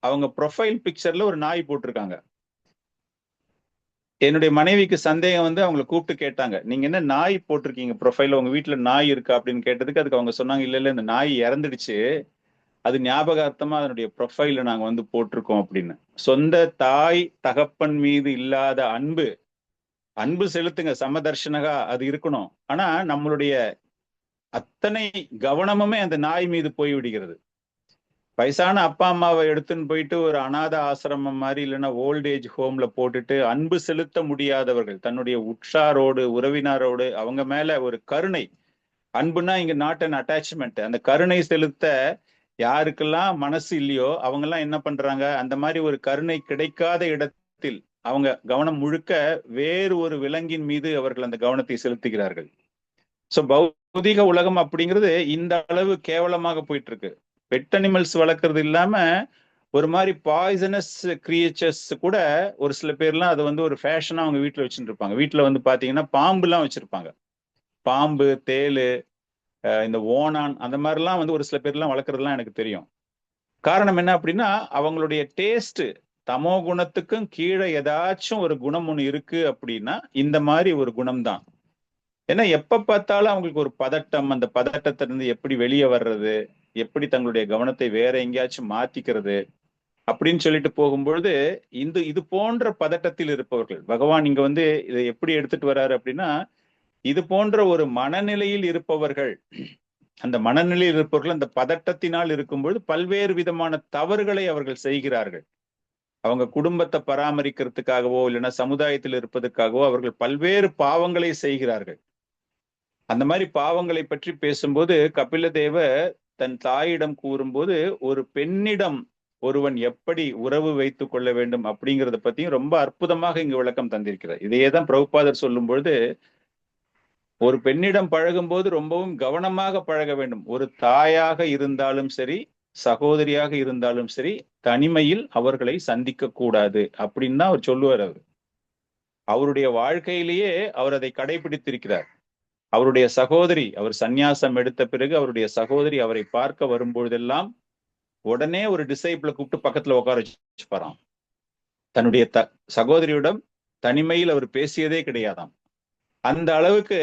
அவங்க ப்ரொஃபைல் பிக்சர்ல ஒரு நாய் போட்டிருக்காங்க. என்னுடைய மனைவிக்கு சந்தேகம் வந்து அவங்களை கூப்பிட்டு கேட்டாங்க, நீங்க என்ன நாய் போட்டிருக்கீங்க ப்ரொஃபைல்ல, உங்க வீட்டுல நாய் இருக்கா அப்படின்னு கேட்டதுக்கு அதுக்கு அவங்க சொன்னாங்க, இல்ல இந்த நாய் இறந்துடுச்சு, அது ஞாபகார்த்தமா அதனுடைய ப்ரொஃபைல்ல நாங்க வந்து போட்டிருக்கோம் அப்படின்னு. சொந்த தாய் தகப்பன் மீது இல்லாத அன்பு செலுத்துங்க, சமதர்ஷனகா அது இருக்கணும். ஆனா நம்மளுடைய அத்தனை கவனமுமே அந்த நாய் மீது போய் விடுகிறது. வயசான அப்பா அம்மாவை எடுத்துன்னு போயிட்டு ஒரு அநாத ஆசிரமம் மாதிரி இல்லைன்னா ஓல்ட் ஏஜ் ஹோம்ல போட்டுட்டு அன்பு செலுத்த முடியாதவர்கள், தன்னுடைய உற்றாரோடு, உறவினரோடு அவங்க மேல ஒரு கருணை, அன்புனா இங்க நாட் அன் அட்டாச்மெண்ட், அந்த கருணை செலுத்த யாருக்கெல்லாம் மனசு இல்லையோ அவங்க எல்லாம் என்ன பண்றாங்க, அந்த மாதிரி ஒரு கருணை கிடைக்காத இடத்தில் அவங்க கவனம் முழுக்க வேறு ஒரு விலங்கின் மீது அவர்கள் அந்த கவனத்தை செலுத்துகிறார்கள். சோ பௌதிக உலகம் அப்படிங்கிறது இந்த அளவு கேவலமாக போயிட்டு இருக்கு. பெட் அனிமல்ஸ் வளர்க்கறது இல்லாம ஒரு மாதிரி பாய்சனஸ் கிரியேச்சர்ஸ் கூட ஒரு சில பேர்லாம் அதை வந்து ஒரு ஃபேஷனா அவங்க வீட்டுல வச்சுட்டு இருப்பாங்க. வீட்டுல வந்து பாத்தீங்கன்னா பாம்பு எல்லாம் வச்சிருப்பாங்க. பாம்பு, தேளு, இந்த ஓணான், அந்த மாதிரிலாம் வந்து ஒரு சில பேர்லாம் வளர்க்குறதுலாம் எனக்கு தெரியும். காரணம் என்ன அப்படின்னா, அவங்களுடைய டேஸ்ட் தமோ குணத்துக்கும் கீழே ஏதாச்சும் ஒரு குணம் ஒண்ணு இருக்கு அப்படின்னா இந்த மாதிரி ஒரு குணம் தான். ஏன்னா எப்ப பார்த்தாலும் அவங்களுக்கு ஒரு பதட்டம், அந்த பதட்டத்திலிருந்து எப்படி வெளியே வர்றது, எப்படி தங்களுடைய கவனத்தை வேற எங்கேயாச்சும் மாத்திக்கிறது அப்படின்னு சொல்லிட்டு போகும்பொழுது இது போன்ற பதட்டத்தில் இருப்பவர்கள், பகவான் இங்க வந்து இதை எப்படி எடுத்துட்டு வர்றாரு அப்படின்னா, இது போன்ற ஒரு மனநிலையில் இருப்பவர்கள் அந்த மனநிலையில் இருப்பவர்கள் அந்த பதட்டத்தினால் இருக்கும்பொழுது பல்வேறு விதமான தவறுகளை அவர்கள் செய்கிறார்கள். அவங்க குடும்பத்தை பராமரிக்கிறதுக்காகவோ இல்லைன்னா சமுதாயத்தில் இருப்பதற்காகவோ அவர்கள் பல்வேறு பாவங்களை செய்கிறார்கள். அந்த மாதிரி பாவங்களை பற்றி பேசும்போது கபிலதேவர் தன் தாயிடம் கூறும்போது ஒரு பெண்ணிடம் ஒருவன் எப்படி உறவு வைத்துக் கொள்ள வேண்டும் அப்படிங்கிறத பத்தியும் ரொம்ப அற்புதமாக இங்கு விளக்கம் தந்திருக்கிறார். இதையேதான் பிரபுபாதர் சொல்லும் பொழுது, ஒரு பெண்ணிடம் பழகும் போது ரொம்பவும் கவனமாக பழக வேண்டும். ஒரு தாயாக இருந்தாலும் சரி, சகோதரியாக இருந்தாலும் சரி, தனிமையில் அவர்களை சந்திக்க கூடாது அப்படின்னு தான் அவர் சொல்லுவார். அவருடைய வாழ்க்கையிலேயே அவர் அதை கடைபிடித்திருக்கிறார். அவருடைய சகோதரி, அவர் சந்நியாசம் எடுத்த பிறகு அவருடைய சகோதரி அவரை பார்க்க வரும்பொழுதெல்லாம் உடனே ஒரு டிசைபிளை கூப்பிட்டு பக்கத்துல உட்கார வச்சுப்பாராம். தன்னுடைய சகோதரியிடம் தனிமையில் அவர் பேசியதே கிடையாதாம். அந்த அளவுக்கு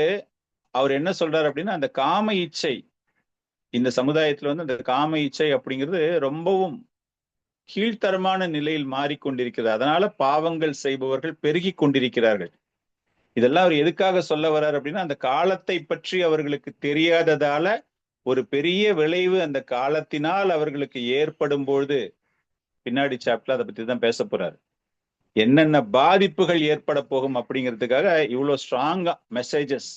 அவர் என்ன சொல்றாரு அப்படின்னா, அந்த காம இச்சை இந்த சமுதாயத்துல அந்த காம இச்சை அப்படிங்கிறது ரொம்பவும் கீழ்த்தரமான நிலையில் மாறிக்கொண்டிருக்கிறது. அதனால பாவங்கள் செய்பவர்கள் பெருகி கொண்டிருக்கிறார்கள். இதெல்லாம் அவர் எதுக்காக சொல்ல வர்றாரு அப்படின்னா, அந்த காலத்தை பற்றி அவர்களுக்கு தெரியாததால ஒரு பெரிய விளைவு அந்த காலத்தினால் அவர்களுக்கு ஏற்படும் பொழுது, பின்னாடி சாப்டர்ல அதை பத்தி தான் பேச போறாரு, என்னென்ன பாதிப்புகள் ஏற்பட போகும் அப்படிங்கிறதுக்காக இவ்வளவு ஸ்ட்ராங்கா மெசேஜஸ்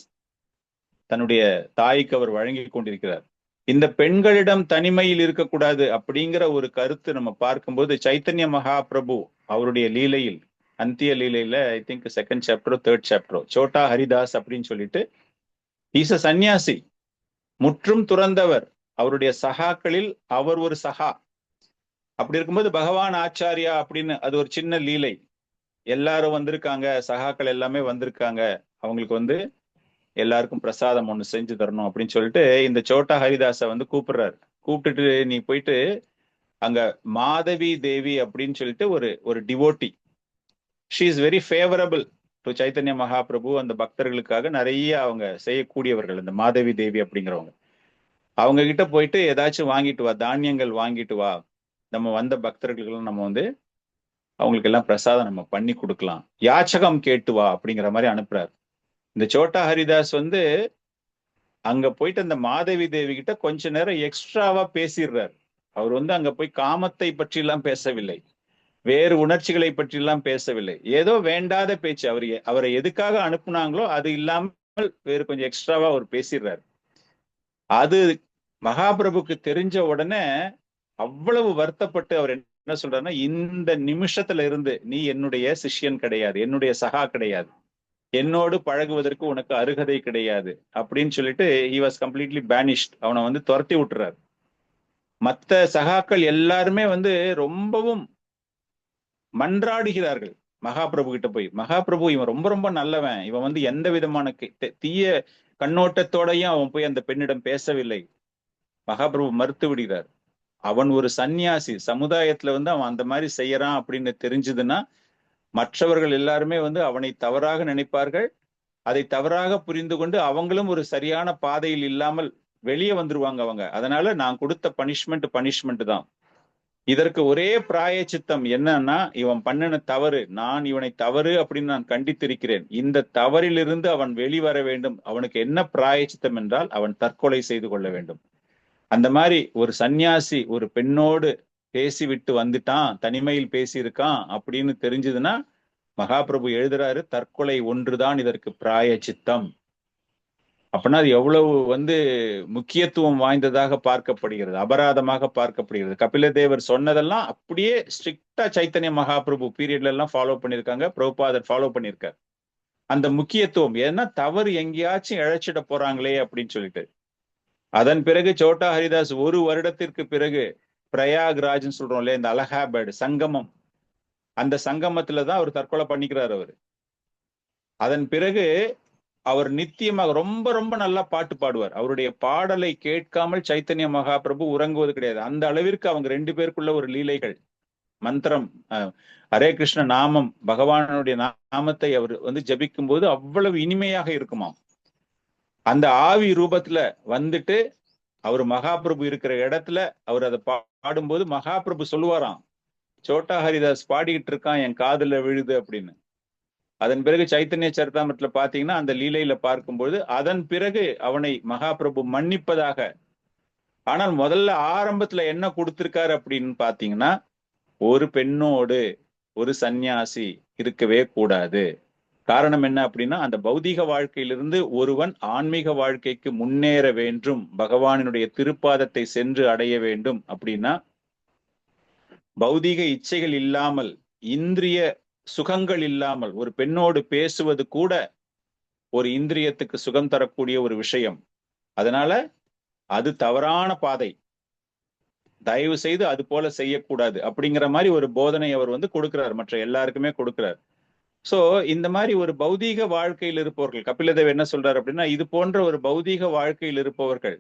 தன்னுடைய தாய்க்கு அவர் வழங்கி கொண்டிருக்கிறார். இந்த பெண்களிடம் தனிமையில் இருக்கக்கூடாது அப்படிங்கிற ஒரு கருத்து நம்ம பார்க்கும்போது சைத்தன்ய மகாபிரபு அவருடைய லீலையில், அந்திய லீலையில ஐ திங்க் 2nd சாப்டரோ 3rd சாப்டரோ, சோட்டா ஹரிதாஸ் அப்படின்னு சொல்லிட்டு, ஈச சன்னியாசி, முற்றும் துறந்தவர், அவருடைய சகாக்களில் அவர் ஒரு சகா. அப்படி இருக்கும்போது பகவான் ஆச்சாரியா அப்படின்னு அது ஒரு சின்ன லீலை. எல்லாரும் வந்திருக்காங்க, சகாக்கள் எல்லாமே வந்திருக்காங்க, அவங்களுக்கு எல்லாருக்கும் பிரசாதம் ஒண்ணு செஞ்சு தரணும் அப்படின்னு சொல்லிட்டு இந்த சோட்டா ஹரிதாஸை கூப்பிடுறாரு. கூப்பிட்டுட்டு, நீ போயிட்டு அங்க மாதவி தேவி அப்படின்னு சொல்லிட்டு ஒரு devotee, she is very favourable to Chaitanya Mahaprabhu, அந்த பக்தர்களுக்காக நிறைய அவங்க செய்யக்கூடியவர்கள் அந்த மாதவி தேவி அப்படிங்கிறவங்க. அவங்க கிட்ட போயிட்டு ஏதாச்சும் வாங்கிட்டு வா, தானியங்கள் வாங்கிட்டு வா, நம்ம வந்த பக்தர்களுக்கெல்லாம் நம்ம அவங்களுக்கு எல்லாம் பிரசாதம் நம்ம பண்ணி கொடுக்கலாம், யாச்சகம் கேட்டு வா அப்படிங்கிற மாதிரி அனுப்புறாரு. இந்த சோட்டா ஹரிதாஸ் அங்க போயிட்டு அந்த மாதவி தேவி கிட்ட கொஞ்ச நேரம் எக்ஸ்ட்ராவா பேசிடுறாரு. அவர் அங்க போய் காமத்தை பற்றி எல்லாம் பேசவில்லை, வேறு உணர்ச்சிகளை பற்றி எல்லாம் பேசவில்லை, ஏதோ வேண்டாத பேச்சு. அவரை எதுக்காக அனுப்புனாங்களோ அது இல்லாமல் வேறு கொஞ்சம் எக்ஸ்ட்ராவா அவர் பேசிடுறாரு. அது மகாபிரபுக்கு தெரிஞ்ச உடனே அவ்வளவு வருத்தப்பட்டு அவர் என்ன சொல்றாருன்னா, இந்த நிமிஷத்துல இருந்து நீ என்னுடைய சிஷ்யன் கிடையாது, என்னுடைய சகா கிடையாது, என்னோடு பழகுவதற்கு உனக்கு அருகதை கிடையாது அப்படின்னு சொல்லிட்டு he was completely banished. அவனை துரத்தி விட்டுறாரு. மற்ற சகாக்கள் எல்லாருமே ரொம்பவும் மன்றாடுகிறார்கள் மகாபிரபு கிட்ட போய், மகாபிரபு இவன் ரொம்ப ரொம்ப நல்லவன், இவன் எந்த விதமான தீய கண்ணோட்டத்தோடையும் அவன் போய் அந்த பெண்ணிடம் பேசவில்லை. மகாபிரபு மறுத்து விடுகிறார். அவன் ஒரு சன்னியாசி, சமுதாயத்துல அவன் அந்த மாதிரி செய்யறான் அப்படின்னு தெரிஞ்சதுன்னா மற்றவர்கள் எல்லாருமே அவனை தவறாக நினைப்பார்கள். அதை தவறாக புரிந்து கொண்டு அவங்களும் ஒரு சரியான பாதையில் இல்லாமல் வெளியே வந்துருவாங்க அவங்க. அதனால நான் கொடுத்த பனிஷ்மெண்ட் தான். இதற்கு ஒரே பிராயச்சித்தம் என்னன்னா, இவன் பண்ணின தவறு, நான் இவனை தவறு அப்படின்னு நான் கண்டித்திருக்கிறேன், இந்த தவறிலிருந்து அவன் வெளிவர வேண்டும். அவனுக்கு என்ன பிராயச்சித்தம் என்றால் அவன் தற்கொலை செய்து கொள்ள வேண்டும். அந்த மாதிரி ஒரு சன்னியாசி ஒரு பெண்ணோடு பேசிவிட்டு வந்துட்டான், தனிமையில் பேசியிருக்கான் அப்படின்னு தெரிஞ்சதுன்னா மகாபிரபு எழுதுறாரு, தற்கொலை ஒன்றுதான் இதற்கு பிராயச்சித்தம். அப்படின்னா அது எவ்வளவு முக்கியத்துவம் வாய்ந்ததாக பார்க்கப்படுகிறது, அபராதமாக பார்க்கப்படுகிறது. கபிலதேவர் சொன்னதெல்லாம் அப்படியே ஸ்ட்ரிக்டா சைத்தன்ய மகாபிரபு பீரியட்ல எல்லாம் ஃபாலோ பண்ணியிருக்காங்க, பிரபுபாதர் ஃபாலோ பண்ணியிருக்காரு. அந்த முக்கியத்துவம், ஏன்னா தவறு எங்கேயாச்சும் இழைச்சிட போறாங்களே அப்படின்னு சொல்லிட்டு. அதன் பிறகு சோட்டா ஹரிதாஸ் ஒரு வருடத்திற்கு பிறகு பிரயாக்ராஜ்னு சொல்றோம் இல்லையா, இந்த அலகாபாத் சங்கமம், அந்த சங்கமத்துலதான் அவர் தற்கொலை பண்ணிக்கிறார் அவரு. அதன் பிறகு அவர் நித்தியமாக ரொம்ப ரொம்ப நல்லா பாட்டு பாடுவார். அவருடைய பாடலை கேட்காமல் சைத்தன்ய மகாபிரபு உறங்குவது கிடையாது. அந்த அளவிற்கு அவங்க 2 பேருக்குள்ள ஒரு லீலைகள், மந்திரம், ஹரே கிருஷ்ண நாமம், பகவானுடைய நாமத்தை அவர் ஜபிக்கும் போது அவ்வளவு இனிமையாக இருக்குமாம். அந்த ஆவி ரூபத்துல அவர் மகாபிரபு இருக்கிற இடத்துல அவர் அதை பாடும்போது மகாபிரபு சொல்லுவாராம், சோட்டா ஹரிதாஸ் பாடிக்கிட்டு இருக்கான், என் காதுல விழுது அப்படின்னு. அதன் பிறகு சைத்தன்ய சரிதாமிரத்துல பாத்தீங்கன்னா அந்த லீலையில பார்க்கும்போது அதன் பிறகு அவனை மகாபிரபு மன்னிப்பதாக ஆனால் முதல்ல ஆரம்பத்துல என்ன கொடுத்திருக்காரு அப்படின்னு பாத்தீங்கன்னா, ஒரு பெண்ணோடு ஒரு சந்நியாசி இருக்கவே கூடாது. காரணம் என்ன அப்படின்னா, அந்த பௌதீக வாழ்க்கையிலிருந்து ஒருவன் ஆன்மீக வாழ்க்கைக்கு முன்னேற வேண்டும், பகவானினுடைய திருப்பாதத்தை சென்று அடைய வேண்டும் அப்படின்னா, பௌதீக இச்சைகள் இல்லாமல், இந்திரிய சுகங்கள் இல்லாமல் ஒரு பெண்ணோடு பேசுவது கூட ஒரு இந்திரியத்துக்கு சுகம் தரக்கூடிய ஒரு விஷயம். அதனால அது தவறான பாதை, தயவு செய்து அது போல செய்யக்கூடாது அப்படிங்கிற மாதிரி ஒரு போதனை அவர் கொடுக்கிறார், மற்ற எல்லாருக்குமே கொடுக்கிறார். சோ இந்த மாதிரி ஒரு பௌதீக வாழ்க்கையில் இருப்பவர்கள், கபிலதேவ் என்ன சொல்றாரு அப்படின்னா, இது போன்ற ஒரு பௌதீக வாழ்க்கையில் இருப்பவர்கள்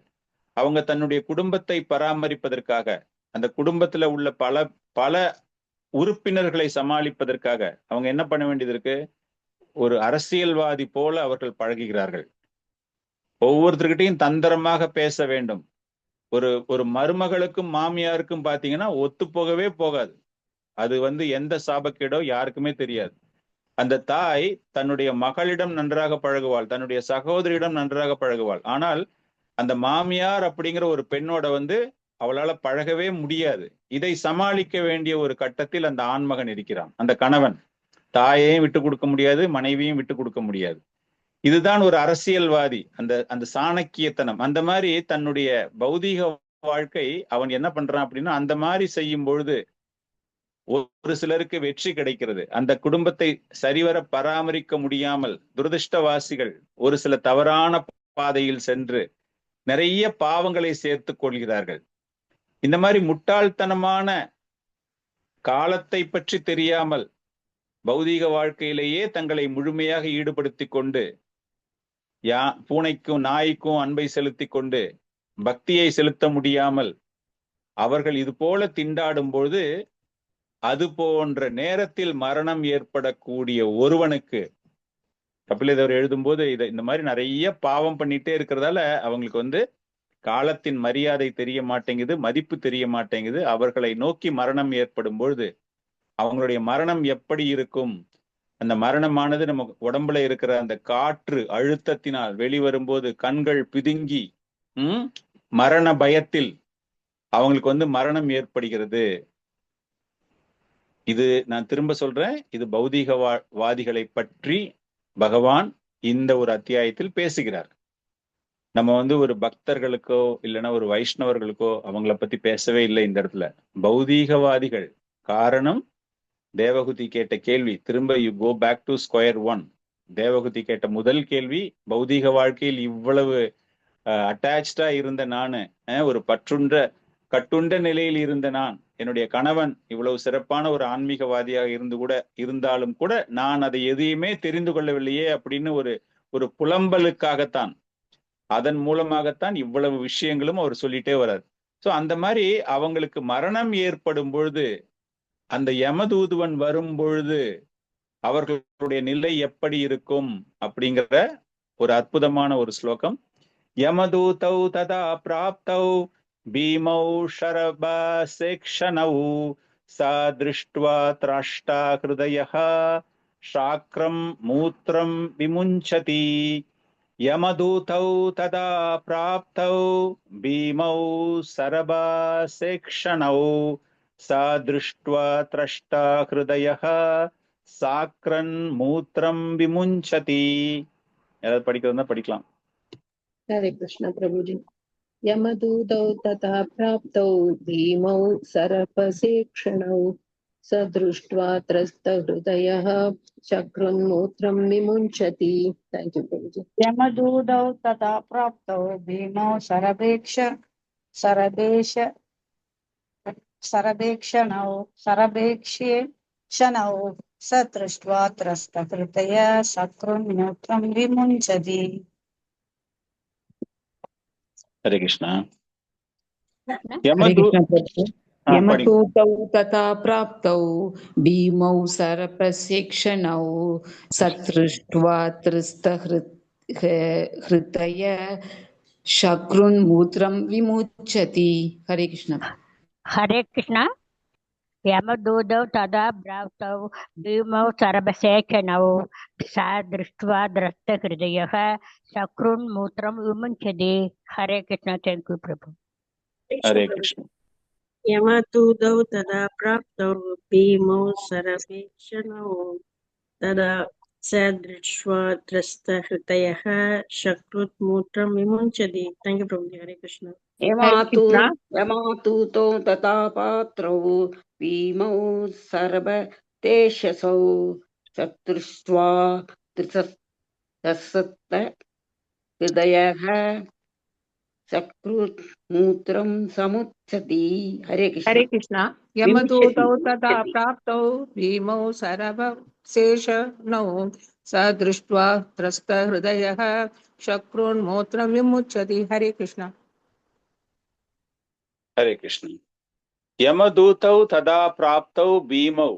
அவங்க தன்னுடைய குடும்பத்தை பராமரிப்பதற்காக, அந்த குடும்பத்துல உள்ள பல பல உறுப்பினர்களை சமாளிப்பதற்காக அவங்க என்ன பண்ண வேண்டியது இருக்கு? ஒரு அரசியல்வாதி போல அவர்கள் பழகுகிறார்கள். ஒவ்வொருத்தர்கிட்டையும் தந்திரமாக பேச வேண்டும். ஒரு மருமகளுக்கும் மாமியாருக்கும் பாத்தீங்கன்னா ஒத்து போகவே போகாது. அது எந்த சாபக்கேடோ யாருக்குமே தெரியாது. அந்த தாய் தன்னுடைய மகளிடம் நன்றாக பழகுவாள், தன்னுடைய சகோதரியிடம் நன்றாக பழகுவாள். ஆனால் அந்த மாமியார் அப்படிங்கிற ஒரு பெண்ணோட அவளால பழகவே முடியாது. இதை சமாளிக்க வேண்டிய ஒரு கட்டத்தில் அந்த ஆண்மகன் இருக்கிறான். அந்த கணவன் தாயையும் விட்டு கொடுக்க முடியாது, மனைவியும் விட்டு கொடுக்க முடியாது. இதுதான் ஒரு அரசியல்வாதி, அந்த சாணக்கியத்தனம். அந்த மாதிரி தன்னுடைய பௌதீக வாழ்க்கை அவன் என்ன பண்றான் அப்படின்னா, அந்த மாதிரி செய்யும் பொழுது ஒரு சிலருக்கு வெற்றி கிடைக்கிறது. அந்த குடும்பத்தை சரிவர பராமரிக்க முடியாமல் துரதிருஷ்டவாசிகள் ஒரு சில தவறான பாதையில் சென்று நிறைய பாவங்களை சேர்த்து கொள்கிறார்கள். இந்த மாதிரி முட்டாள்தனமான, காலத்தை பற்றி தெரியாமல் பௌதீக வாழ்க்கையிலேயே தங்களை முழுமையாக ஈடுபடுத்தி கொண்டு, பூனைக்கும் நாய்க்கும் அன்பை செலுத்தி கொண்டு பக்தியை செலுத்த முடியாமல் அவர்கள் இது போல திண்டாடும் பொழுது, அது போன்ற நேரத்தில் மரணம் ஏற்படக்கூடிய ஒருவனுக்கு, கபிலதேவர் எழுதும்போது இந்த மாதிரி நிறைய பாவம் பண்ணிட்டே இருக்கிறதால அவங்களுக்கு காலத்தின் மரியாதை தெரிய மாட்டேங்குது, மதிப்பு தெரிய மாட்டேங்குது. அவர்களை நோக்கி மரணம் ஏற்படும் பொழுது அவங்களுடைய மரணம் எப்படி இருக்கும்? அந்த மரணமானது நம்ம உடம்புல இருக்கிற அந்த காற்று அழுத்தத்தினால் வெளிவரும்போது கண்கள் பிதுங்கி மரண பயத்தில் அவங்களுக்கு மரணம் ஏற்படுகிறது. இது நான் திரும்ப சொல்றேன், இது பௌதீகவாதிகளை பற்றி பகவான் இந்த ஒரு அத்தியாயத்தில் பேசுகிறார். நம்ம ஒரு பக்தர்களுக்கோ இல்லைன்னா ஒரு வைஷ்ணவர்களுக்கோ அவங்கள பத்தி பேசவே இல்லை இந்த இடத்துல. பௌதீகவாதிகள். காரணம், தேவகுதி கேட்ட கேள்வி, திரும்ப you go back to square one. தேவகுதி கேட்ட முதல் கேள்வி, பௌதீக வாழ்க்கையில் இவ்வளவு அட்டாச்சா இருந்த நானு, ஒரு கட்டுண்ட நிலையில் இருந்த நான், என்னுடைய கணவன் இவ்வளவு சிறப்பான ஒரு ஆன்மீகவாதியாக இருந்தாலும் கூட நான் அதை எதையுமே தெரிந்து கொள்ளவில்லையே அப்படின்னு ஒரு புலம்பலுக்காகத்தான், அதன் மூலமாகத்தான் இவ்வளவு விஷயங்களும் அவர் சொல்லிட்டே வர்றார். சோ அந்த மாதிரி அவங்களுக்கு மரணம் ஏற்படும் பொழுது, அந்த யமதூதுவன் வரும் பொழுது அவர்களுடைய நிலை எப்படி இருக்கும் அப்படிங்கிற ஒரு அற்புதமான ஒரு ஸ்லோகம். யமதூதௌ ததா பிராப்தௌ பீமௌ ஷரபசேக்ஷணௌ சா திருஷ்ட்வா த்ரஷ்டா ஹிருதயः சாக்ரம் மூத்ரம் விமுஞ்சதி. யமதூதௌ ததா பிராப்தௌ பீமௌ ஷரபசேக்ஷணௌ சா திருஷ்ட்வா த்ரஷ்டா ஹிருதயः சாக்ரன் மூத்ரம் விமுஞ்சதி. யாராவது படிக்கிறதா படிக்கலாம். हरे कृष्ण प्रभुजी। यमदूतौ तथा प्राप्तौ भीमौ सरपसेक्षणौ स दृष्ट्वा त्रस्तहृदयः शक्रुन्मूत्रं विमुञ्चति। थैंक यू प्रभुजी। यमदूतौ तथा प्राप्तौ भीमौ सरभेक्षणौ स दृष्ट्वा त्रस्तहृदयः शक्रुन्मूत्रं विमुञ्चति। हरे कृष्णा। यमदूतौ तथा प्राप्तौ भीमौ सरपसेक्षणौ सदृष्ट्वा त्रस्तहृदयः शक्रुन्मूत्रं विमुञ्चति। हरे कृष्ण। हरे कृष्ण। यमदूतौ तदा प्राप्तौ भीमौ सरभसेक्षणौ सा दृष्ट्वा त्रस्तहृदयः शक्रुन्मूत्रं विमुञ्चति। हरे कृष्ण। थैंक यू प्रभु। ஹரே கிருஷ்ண. यमदूतौ तदा प्राप्तौ भीमौ सरपेक्षणौ तदा स दृष्ट्वा त्रस्तहृदयः शक्रुत्मूत्रं विमुञ्चति. Thank you, Prabhuji. Hare Krishna. यमातूतौ तथा पात्रौ भीमौ सर्वतेजसौ चतुष्ट्वा त्रिसत्त हृदयः चक्रुर्मूत्रं समुच्चति. हरे कृष्ण. हरे कृष्ण. यमदूतौ तथा प्राप्तौ भीमौ सरवशेषनौ स दृष्ट्वा त्रस्तहृदयः शक्रुन्मूत्रं विमुच्यति. हरे कृष्ण. ஹரே கிருஷ்ண. யமதூதௌ ததா பிராப்தௌ பீமௌ.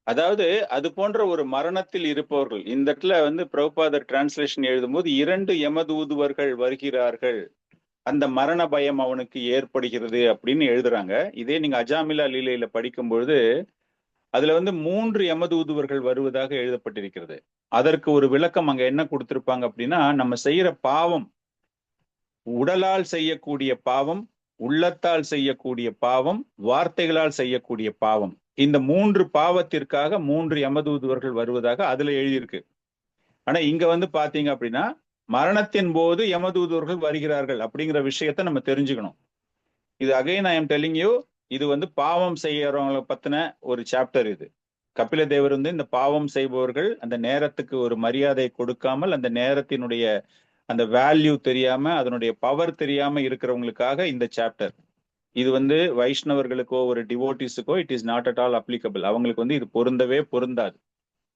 அதாவது அது போன்ற ஒரு மரணத்தில் இருப்பவர்கள். இந்த இடத்துல வந்து பிரபுபாதர் டிரான்ஸ்லேஷன் எழுதும்போது 2 யமதூதுவர்கள் வருகிறார்கள், அந்த மரண பயம் அவனுக்கு ஏற்படுகிறது அப்படின்னு எழுதுறாங்க. இதே நீங்க அஜாமிலா லீலையில படிக்கும் பொழுது அதுல வந்து 3 யமதூதுவர்கள் வருவதாக எழுதப்பட்டிருக்கிறது. அதற்கு ஒரு விளக்கம் அங்க என்ன கொடுத்திருப்பாங்க அப்படின்னா, நம்ம செய்யற பாவம், உடலால் செய்யக்கூடிய பாவம், உள்ளத்தால் செய்யக்கூடிய பாவம், வார்த்தைகளால் செய்யக்கூடிய பாவம், இந்த 3 பாவத்திற்காக 3 யமதூதுவர்கள் வருவதாக அதுல எழுதியிருக்கு. ஆனா இங்க வந்து பாத்தீங்க அப்படின்னா மரணத்தின் போது யமதூதர்கள் வருகிறார்கள் அப்படிங்கிற விஷயத்த நம்ம தெரிஞ்சுக்கணும். இது again I am telling you, இது வந்து பாவம் செய்யறவங்களை பத்தின ஒரு சாப்டர். இது கபில தேவர் வந்து இந்த பாவம் செய்பவர்கள் அந்த நேரத்துக்கு ஒரு மரியாதை கொடுக்காமல், அந்த நேரத்தினுடைய அந்த வேல்யூ தெரியாம, அதனுடைய பவர் தெரியாம இருக்கிறவங்களுக்காக இந்த சாப்டர். இது வந்து வைஷ்ணவர்களுக்கோ ஒரு டிவோட்டிஸுக்கோ it is not at all applicable. அவங்களுக்கு வந்து இது பொருந்தவே பொருந்தாது.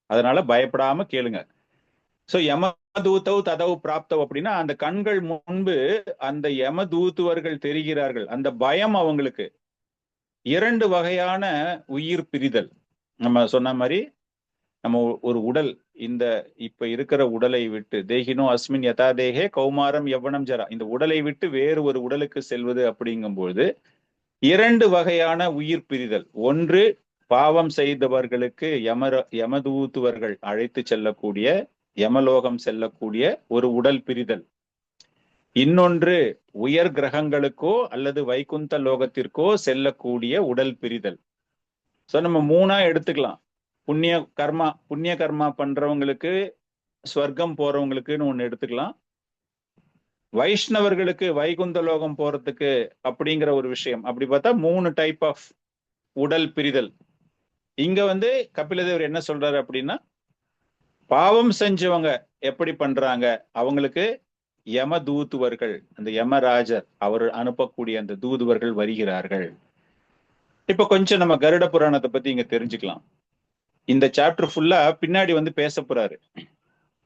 அதனால பயப்படாம கேளுங்க. சோ யமதூதௌ ததௌ பிராப்தவ் அப்படின்னா அந்த கண்கள் முன்பு அந்த யமதூத்துவர்கள் தெரிகிறார்கள். அந்த பயம் அவங்களுக்கு. 2 வகையான உயிர் பிரிதல். நம்ம சொன்ன மாதிரி நம்ம ஒரு உடல், இந்த இப்ப இருக்கிற உடலை விட்டு, தேகினோ அஸ்மின் யதா தேகே கௌமாரம் யவ்வனம் ஜரா, இந்த உடலை விட்டு வேறு ஒரு உடலுக்கு செல்வது அப்படிங்கும்போது 2 வகையான உயிர் பிரிதல். ஒன்று, பாவம் செய்தவர்களுக்கு யமதூத்துவர்கள் அழைத்து செல்லக்கூடிய, யமலோகம் செல்லக்கூடிய ஒரு உடல் பிரிதல். இன்னொன்று, உயர் கிரகங்களுக்கோ அல்லது வைகுந்த லோகத்திற்கோ செல்லக்கூடிய உடல் பிரிதல். சோ நம்ம 3ஆ எடுத்துக்கலாம். புண்ணிய கர்மா பண்றவங்களுக்கு, ஸ்வர்க்கம் போறவங்களுக்குன்னு ஒண்ணு எடுத்துக்கலாம். வைஷ்ணவர்களுக்கு வைகுந்த லோகம் போறதுக்கு அப்படிங்கிற ஒரு விஷயம். அப்படி பார்த்தா 3 டைப் ஆஃப் உடல் பிரிதல். இங்க வந்து கபிலதேவர் என்ன சொல்றாரு அப்படின்னா, பாவம் செஞ்சவங்க எப்படி பண்றாங்க, அவங்களுக்கு யம தூதுவர்கள், அந்த யமராஜர் அவர் அனுப்பக்கூடிய அந்த தூதுவர்கள் வருகிறார்கள். இப்ப கொஞ்சம் நம்ம கருட புராணத்தை பத்தி இங்க தெரிஞ்சுக்கலாம். இந்த சாப்டர் ஃபுல்லா பின்னாடி வந்து பேச போறாரு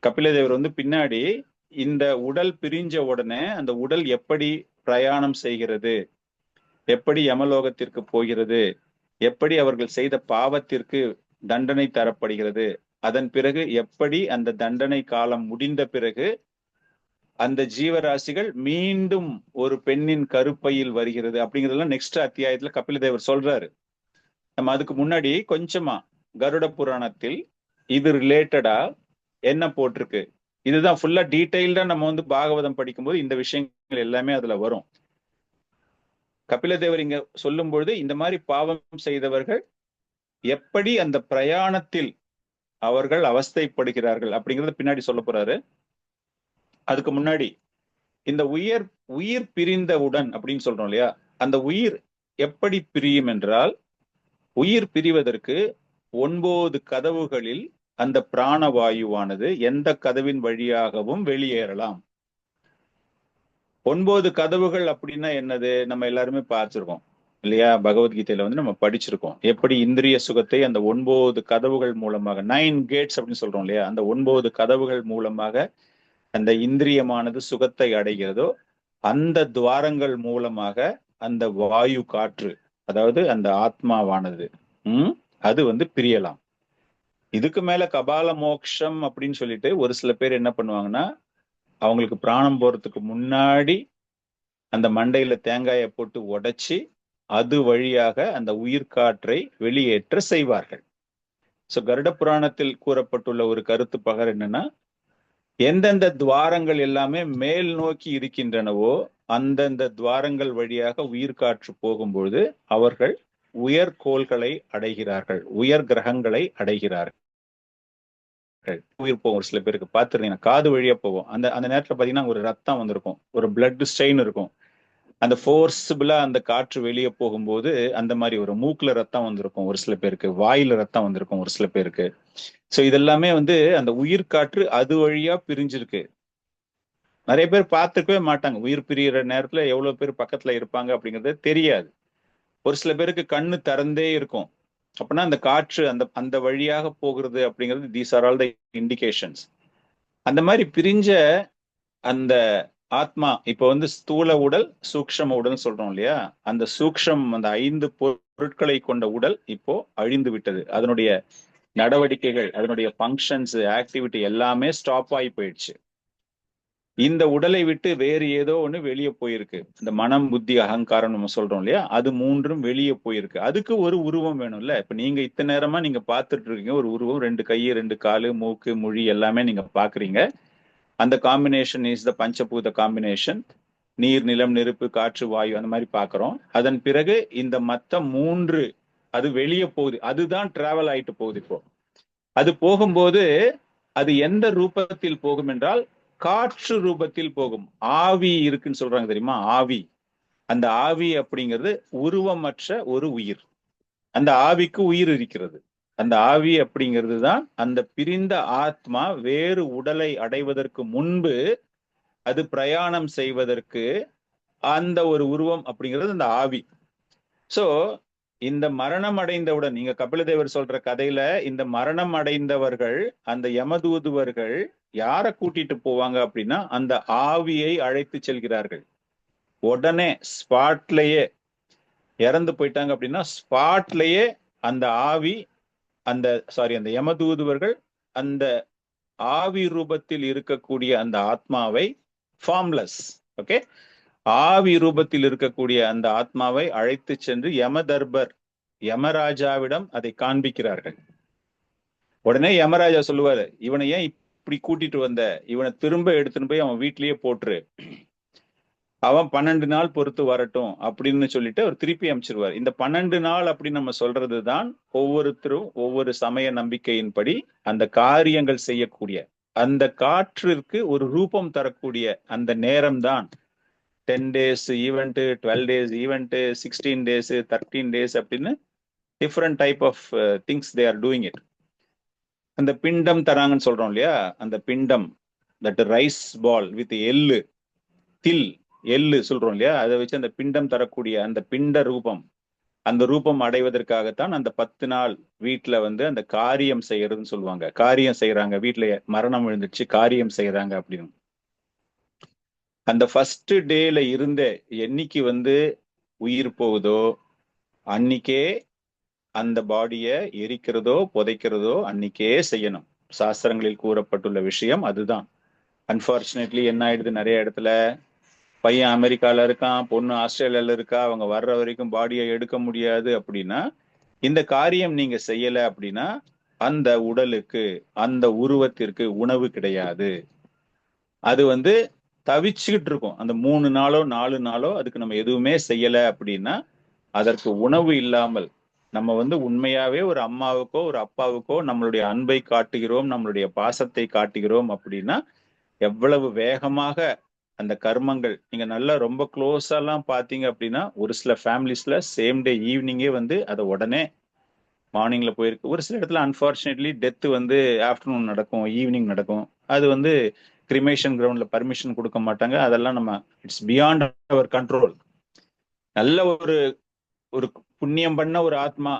கபிலதேவர். வந்து பின்னாடி இந்த உடல் பிரிஞ்ச உடனே அந்த உடல் எப்படி பிரயாணம் செய்கிறது, எப்படி யமலோகத்திற்கு போகிறது, எப்படி அவர்கள் செய்த பாவத்திற்கு தண்டனை தரப்படுகிறது, அதன் பிறகு எப்படி அந்த தண்டனை காலம் முடிந்த பிறகு அந்த ஜீவராசிகள் மீண்டும் ஒரு பெண்ணின் கருப்பையில் வருகிறது அப்படிங்கிறதெல்லாம் நெக்ஸ்ட் அத்தியாயத்துல கபிலதேவர் சொல்றாரு. நம்ம அதுக்கு முன்னாடி கொஞ்சமா கருட புராணத்தில் இது ரிலேட்டடா என்ன போட்டிருக்கு, இதுதான் ஃபுல்லா டீடைல்டா நம்ம வந்து பாகவதம் படிக்கும்போது இந்த விஷயங்கள் எல்லாமே அதுல வரும். கபிலதேவர் இங்க சொல்லும் பொழுது இந்த மாதிரி பாவம் செய்தவர்கள் எப்படி அந்த பிரயாணத்தில் அவர்கள் அவஸ்தைப்படுகிறார்கள் அப்படிங்கறத பின்னாடி சொல்ல போறாரு. அதுக்கு முன்னாடி இந்த உயிர் பிரிந்தவுடன் அப்படின்னு சொல்றோம் இல்லையா, அந்த உயிர் எப்படி பிரியும் என்றால், உயிர் பிரிவதற்கு 9 கதவுகளில் அந்த பிராணவாயுவானது எந்த கதவின் வழியாகவும் வெளியேறலாம். 9 கதவுகள் அப்படின்னா என்னது, நம்ம எல்லாருமே பார்த்திருக்கோம் இல்லையா, பகவத்கீதையில வந்து நம்ம படிச்சிருக்கோம். எப்படி இந்திரிய சுகத்தை அந்த 9 கதவுகள் மூலமாக, 9 கேட்ஸ் அப்படின்னு சொல்றோம் இல்லையா, அந்த 9 கதவுகள் மூலமாக அந்த இந்திரியமானது சுகத்தை அடைகிறதோ, அந்த துவாரங்கள் மூலமாக அந்த வாயு காற்று, அதாவது அந்த ஆத்மாவானது அது வந்து பிரியலாம். இதுக்கு மேல கபால மோக்ஷம் அப்படின்னு சொல்லிட்டு ஒரு சில பேர் என்ன பண்ணுவாங்கன்னா, அவங்களுக்கு பிராணம் போறதுக்கு முன்னாடி அந்த மண்டையில தேங்காயை போட்டு உடைச்சி அது வழியாக அந்த உயிர்காற்றை வெளியேற்ற செய்வார்கள். சோ கருட புராணத்தில் கூறப்பட்டுள்ள ஒரு கருத்து பகர் என்னன்னா, எந்தெந்த துவாரங்கள் எல்லாமே மேல் நோக்கி இருக்கின்றனவோ அந்தந்த துவாரங்கள் வழியாக உயிர்காற்று போகும்பொழுது அவர்கள் உயர் கோள்களை அடைகிறார்கள், உயர் கிரகங்களை அடைகிறார்கள். உயிர் போகும். ஒரு சில பேருக்கு பார்த்துருந்தீங்கன்னா காது வழியா போகும். அந்த அந்த நேரத்துல பாத்தீங்கன்னா ஒரு ரத்தம் வந்திருக்கும், ஒரு பிளட் ஸ்ட்ரெயின் இருக்கும். அந்த ஃபோர்ஸபிளா அந்த காற்று வெளியே போகும்போது அந்த மாதிரி ஒரு மூக்குல ரத்தம் வந்திருக்கும் ஒரு சில பேருக்கு, வாயில ரத்தம் வந்திருக்கும் ஒரு சில பேருக்கு. ஸோ இதெல்லாமே வந்து அந்த உயிர் காற்று அது வழியா பிரிஞ்சிருக்கு. நிறைய பேர் பார்த்துக்கவே மாட்டாங்க. உயிர் பிரியிற நேரத்துல எவ்வளவு பேர் பக்கத்துல இருப்பாங்க அப்படிங்கிறது தெரியாது. ஒரு சில பேருக்கு கண்ணு திறந்தே இருக்கும். அப்படின்னா அந்த காற்று அந்த அந்த வழியாக போகிறது அப்படிங்கிறது these are all the indications. அந்த மாதிரி பிரிஞ்ச அந்த ஆத்மா இப்ப வந்து ஸ்தூல உடல், சூக்ஷ்ம உடல் சொல்றோம் இல்லையா, அந்த சூக்ஷ்மம் அந்த 5 பொருட்களை கொண்ட உடல் இப்போ அழிந்து விட்டது. அதனுடைய நடவடிக்கைகள், அதனுடைய ஃபங்க்ஷன்ஸ், ஆக்டிவிட்டி எல்லாமே ஸ்டாப் ஆகி போயிடுச்சு. இந்த உடலை விட்டு வேறு ஏதோ ஒண்ணு வெளியே போயிருக்கு. இந்த மனம், புத்தி, அகங்காரம் நம்ம சொல்றோம் இல்லையா, அது 3ம் வெளியே போயிருக்கு. அதுக்கு ஒரு உருவம் வேணும்ல. இப்ப நீங்க இத்தனை நேரமா நீங்க பார்த்துட்டு இருக்கீங்க ஒரு உருவம், 2 கை, 2 காலு, மூக்கு, மொழி எல்லாமே நீங்க பாக்குறீங்க. அந்த காம்பினேஷன் இஸ் த பஞ்சபூத காம்பினேஷன். நீர், நிலம், நெருப்பு, காற்று, வாயு அந்த மாதிரி பாக்குறோம். அதன் பிறகு இந்த மத்த 3 அது வெளியே போகுது. அதுதான் டிராவல் ஆயிட்டு போகுது. இப்போ அது போகும்போது அது எந்த ரூபத்தில் போகும் என்றால் காற்று ரூபத்தில் போகும். ஆவி இருக்குன்னு சொல்றாங்க தெரியுமா, ஆவி. அந்த ஆவி அப்படிங்கிறது உருவமற்ற ஒரு உயிர். அந்த ஆவிக்கு உயிர் இருக்கிறது. அந்த ஆவி அப்படிங்கிறது தான் அந்த பிரிந்த ஆத்மா வேறு உடலை அடைவதற்கு முன்பு அது பிரயாணம் செய்வதற்கு அந்த ஒரு உருவம் அப்படிங்கிறது அந்த ஆவி. சோ இந்த மரணம் அடைந்தவுடன், நீங்க கபிலதேவர் சொல்ற கதையில இந்த மரணம் அடைந்தவர்கள், அந்த யமதூதுவர்கள் யாரை கூட்டிட்டு போவாங்க அப்படின்னா அந்த ஆவியை அழைத்து செல்கிறார்கள். உடனே ஸ்பாட்லயே இறந்து போயிட்டாங்க அப்படின்னா ஸ்பாட்லயே அந்த ஆவி அந்த அந்த யமதூதுவர்கள் அந்த ஆவி ரூபத்தில் இருக்கக்கூடிய அந்த ஆத்மாவை ஃபார்ம்லெஸ், ஓகே, ஆவி ரூபத்தில் இருக்கக்கூடிய அந்த ஆத்மாவை அழைத்து சென்று யமதர்பர், யமராஜாவிடம் அதை காண்பிக்கிறார்கள். உடனே யமராஜா சொல்லுவாரு, இவனை ஏன் இப்படி கூட்டிட்டு வந்த, இவனை திரும்ப எடுத்துன்னு போய் அவன் வீட்லயே போட்டுரு, அவன் 12 நாள் பொறுத்து வரட்டும் அப்படின்னு சொல்லிட்டு அவர் திருப்பி அனுப்பிச்சிருவார். இந்த 12 நாள் அப்படின்னு நம்ம சொல்றதுதான் ஒவ்வொருத்தரும் ஒவ்வொரு சமய நம்பிக்கையின்படி அந்த காரியங்கள் செய்யக்கூடிய அந்த காற்றிற்கு ஒரு ரூபம் தரக்கூடிய அந்த நேரம் தான் 10 days event, 12 days event, 16 days, 13 days அப்படின்னு different type of things they are doing it. அந்த பிண்டம் தராங்கன்னு சொல்றோம் இல்லையா, அந்த பிண்டம், தட் ரைஸ் பால் வித் எள்ளு, தில் எள்ளு சொல்றோம் இல்லையா, அதை வச்சு அந்த பிண்டம் தரக்கூடிய அந்த பிண்ட ரூபம், அந்த ரூபம் அடைவதற்காகத்தான் அந்த 10 நாள் வீட்டுல வந்து அந்த காரியம் செய்யறதுன்னு சொல்லுவாங்க. காரியம் செய்யறாங்க, வீட்டுல மரணம் விழுந்துச்சு காரியம் செய்யறாங்க அப்படின்னு. அந்த ஃபர்ஸ்ட் டேல இருந்த என்னைக்கு வந்து உயிர் போகுதோ அன்னைக்கே அந்த பாடிய எரிக்கிறதோ புதைக்கிறதோ அன்னைக்கே செய்யணும். சாஸ்திரங்களில் கூறப்பட்டுள்ள விஷயம் அதுதான். அன்பார்ச்சுனேட்லி என்ன ஆயிடுது, நிறைய இடத்துல பையன் அமெரிக்கால இருக்கான், பொண்ணு ஆஸ்திரேலியால இருக்கா, அவங்க வர்ற வரைக்கும் பாடியை எடுக்க முடியாது அப்படின்னா, இந்த காரியம் நீங்க செய்யல அப்படின்னா அந்த உடலுக்கு, அந்த உருவத்திற்கு உணவு கிடையாது. அது வந்து தவிச்சுக்கிட்டு இருக்கும். அந்த 3 நாளோ 4 நாளோ அதுக்கு நம்ம எதுவுமே செய்யல அப்படின்னா அதற்கு உணவு இல்லாமல் நம்ம வந்து உண்மையாவே ஒரு அம்மாவுக்கோ ஒரு அப்பாவுக்கோ நம்மளுடைய அன்பை காட்டுகிறோம், நம்மளுடைய பாசத்தை காட்டுகிறோம் அப்படின்னா எவ்வளவு வேகமாக அந்த கர்மங்கள், நீங்க நல்லா ரொம்ப க்ளோஸாலாம் பாத்தீங்க அப்படின்னா ஒரு சில ஃபேமிலிஸ்ல சேம் டே ஈவினிங்கே வந்து அதை உடனே மார்னிங்ல போயிருக்கு. ஒரு சில இடத்துல அன்பார்ச்சுனேட்லி டெத்து வந்து ஆஃப்டர்நூன் நடக்கும், ஈவினிங் நடக்கும். அது வந்து கிரிமேஷன் கிரவுண்ட்ல பர்மிஷன் கொடுக்க மாட்டாங்க. அதெல்லாம் நம்ம இட்ஸ் பியாண்ட் அவர் கண்ட்ரோல். நல்ல ஒரு ஒரு புண்ணியம் பண்ண ஒரு ஆத்மா,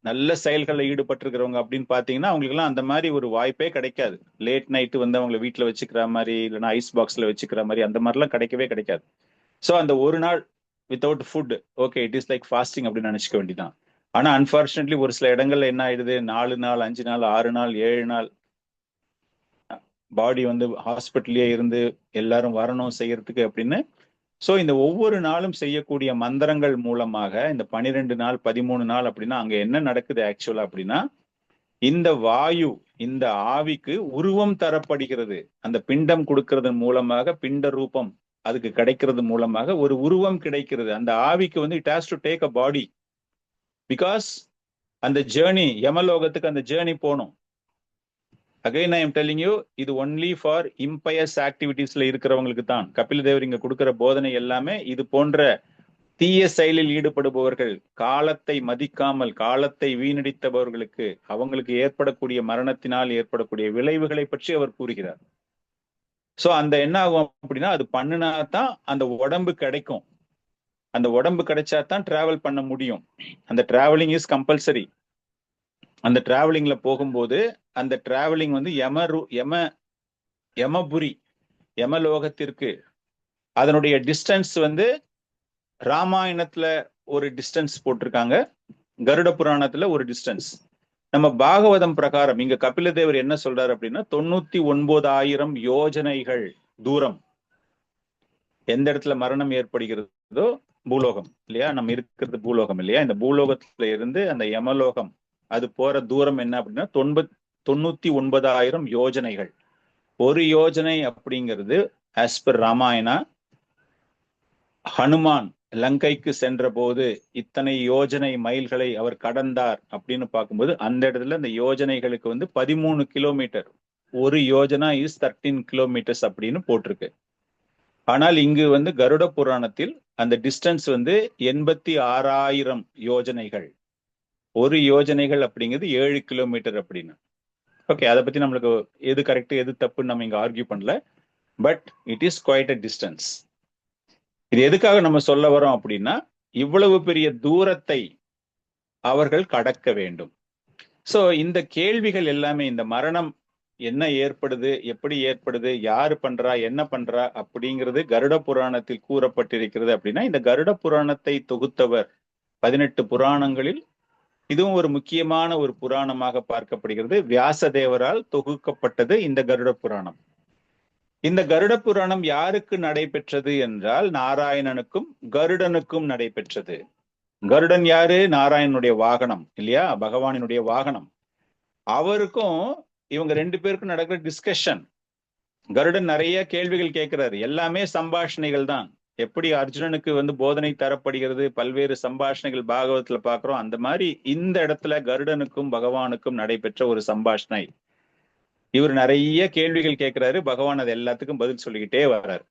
நல்ல செயல்களில் ஈடுபட்டிருக்கிறவங்க அப்படின்னு பாத்தீங்கன்னா அவங்களுக்கு எல்லாம் அந்த மாதிரி ஒரு வாய்ப்பே கிடைக்காது. லேட் நைட்டு வந்து அவங்களை வீட்டுல வச்சுக்கிற மாதிரி, இல்லைன்னா ஐஸ் பாக்ஸ்ல வச்சுக்கிற மாதிரி அந்த மாதிரிலாம் கிடைக்கவே கிடைக்காது. ஸோ அந்த ஒரு நாள் without food, okay, it is like fasting அப்படின்னு நினைச்சுக்க வேண்டியதான். ஆனா அன்பார்ச்சுனேட்லி ஒரு சில இடங்கள்ல என்ன ஆயிடுது, 4 நாள் 5 நாள் 6 நாள் 7 நாள் பாடி வந்து ஹாஸ்பிட்டல்லே இருந்து எல்லாரும் வரணும் செய்யறதுக்கு அப்படின்னு. ஸோ இந்த ஒவ்வொரு நாளும் செய்யக்கூடிய மந்திரங்கள் மூலமாக இந்த 12 நாள் 13 நாள் அப்படின்னா அங்க என்ன நடக்குது ஆக்சுவலா அப்படின்னா, இந்த வாயு, இந்த ஆவிக்கு உருவம் தரப்படுகிறது. அந்த பிண்டம் கொடுக்கறதன் மூலமாக பிண்ட ரூபம் அதுக்கு கிடைக்கிறது மூலமாக ஒரு உருவம் கிடைக்கிறது. அந்த ஆவிக்கு வந்து it has to take a body, because அந்த ஜேர்னி, யமலோகத்துக்கு அந்த ஜேர்னி போகணும். Again I am telling you, இது ஒன்லி ஃபார் இம்பயஸ் ஆக்டிவிட்டீஸ்ல இருக்கிறவங்களுக்கு தான். கபில தேவர் இங்க கொடுக்கிற போதனை எல்லாமே இது போன்ற தீய செயலில் ஈடுபடுபவர்கள், காலத்தை மதிக்காமல் காலத்தை வீணடித்தவர்களுக்கு அவங்களுக்கு ஏற்படக்கூடிய மரணத்தினால் ஏற்படக்கூடிய விளைவுகளை பற்றி அவர் கூறுகிறார். சோ அந்த என்ன ஆகும் அப்படின்னா, அது பண்ணினா தான் அந்த உடம்பு கிடைக்கும். அந்த உடம்பு கிடைச்சா தான் டிராவல் பண்ண முடியும். அந்த டிராவலிங் இஸ் கம்பல்சரி. அந்த டிராவலிங்ல போகும்போது அந்த டிராவலிங் வந்து யமபுரி, யமலோகத்திற்கு அதனுடைய டிஸ்டன்ஸ் வந்து ராமாயணத்துல ஒரு டிஸ்டன்ஸ் போட்டிருக்காங்க, கருட புராணத்துல ஒரு டிஸ்டன்ஸ். நம்ம பாகவதம் பிரகாரம் இங்க கபில தேவர் என்ன சொல்றாரு அப்படின்னா 99,000 யோஜனைகள் தூரம். எந்த இடத்துல மரணம் ஏற்படுகிறதோ, பூலோகம் இல்லையா, நம்ம இருக்கிறது பூலோகம் இல்லையா, இந்த பூலோகத்துல இருந்து அந்த யமலோகம் அது போற தூரம் என்ன அப்படின்னா 99,000 யோஜனைகள். ஒரு யோஜனை அப்படிங்கிறது as per ராமாயணா, ஹனுமான் லங்கைக்கு சென்ற போது இத்தனை யோஜனை மைல்களை அவர் கடந்தார் அப்படின்னு பார்க்கும்போது அந்த இடத்துல அந்த யோஜனைகளுக்கு வந்து 13 கிலோமீட்டர். ஒரு யோஜனா இஸ் 13 கிலோமீட்டர்ஸ் அப்படின்னு போட்டிருக்கு. ஆனால் இங்கு வந்து கருட புராணத்தில் அந்த டிஸ்டன்ஸ் வந்து 86,000 யோஜனைகள். ஒரு யோஜனைகள் அப்படிங்கிறது 7 கிலோமீட்டர் அப்படின்னு. ஓகே, அதை பத்தி நம்மளுக்கு எது கரெக்ட் எது தப்புன்னு நம்ம இங்க ஆர்கியூ பண்ணல. But it is quite a distance. இது எதுக்காக நம்ம சொல்ல வரோம் அப்படின்னா, இவ்வளவு பெரிய தூரத்தை அவர்கள் கடக்க வேண்டும். சோ இந்த கேள்விகள் எல்லாமே, இந்த மரணம் என்ன ஏற்படுது, எப்படி ஏற்படுது, யாரு பண்றா, என்ன பண்றா அப்படிங்கிறது கருட புராணத்தில் கூறப்பட்டிருக்கிறது. அப்படின்னா இந்த கருட புராணத்தை தொகுத்தவர் 18 புராணங்களில் இதுவும் ஒரு முக்கியமான ஒரு புராணமாக பார்க்கப்படுகிறது. வியாசதேவரால் தொகுக்கப்பட்டது இந்த கருட புராணம். இந்த கருட புராணம் யாருக்கு நடைபெற்றது என்றால் நாராயணனுக்கும் கருடனுக்கும் நடைபெற்றது. கருடன் யாரு? நாராயணனுடைய வாகனம் இல்லையா, பகவானினுடைய வாகனம். அவருக்கும் இவங்க 2 பேருக்கும் நடக்கிற டிஸ்கஷன். கருடன் நிறைய கேள்விகள் கேட்கிறாரு, எல்லாமே சம்பாஷணைகள் தான். எப்படி அர்ஜுனனுக்கு வந்து போதனை தரப்படுகிறது, பல்வேறு சம்பாஷணைகள் பாகவத்துல பாக்குறோம், அந்த மாதிரி இந்த இடத்துல கருடனுக்கும் பகவானுக்கும் நடைபெற்ற ஒரு சம்பாஷணை. இவர் நிறைய கேள்விகள் கேட்கிறாரு, பகவான் அது எல்லாத்துக்கும் பதில் சொல்லிக்கிட்டே வர்றாரு.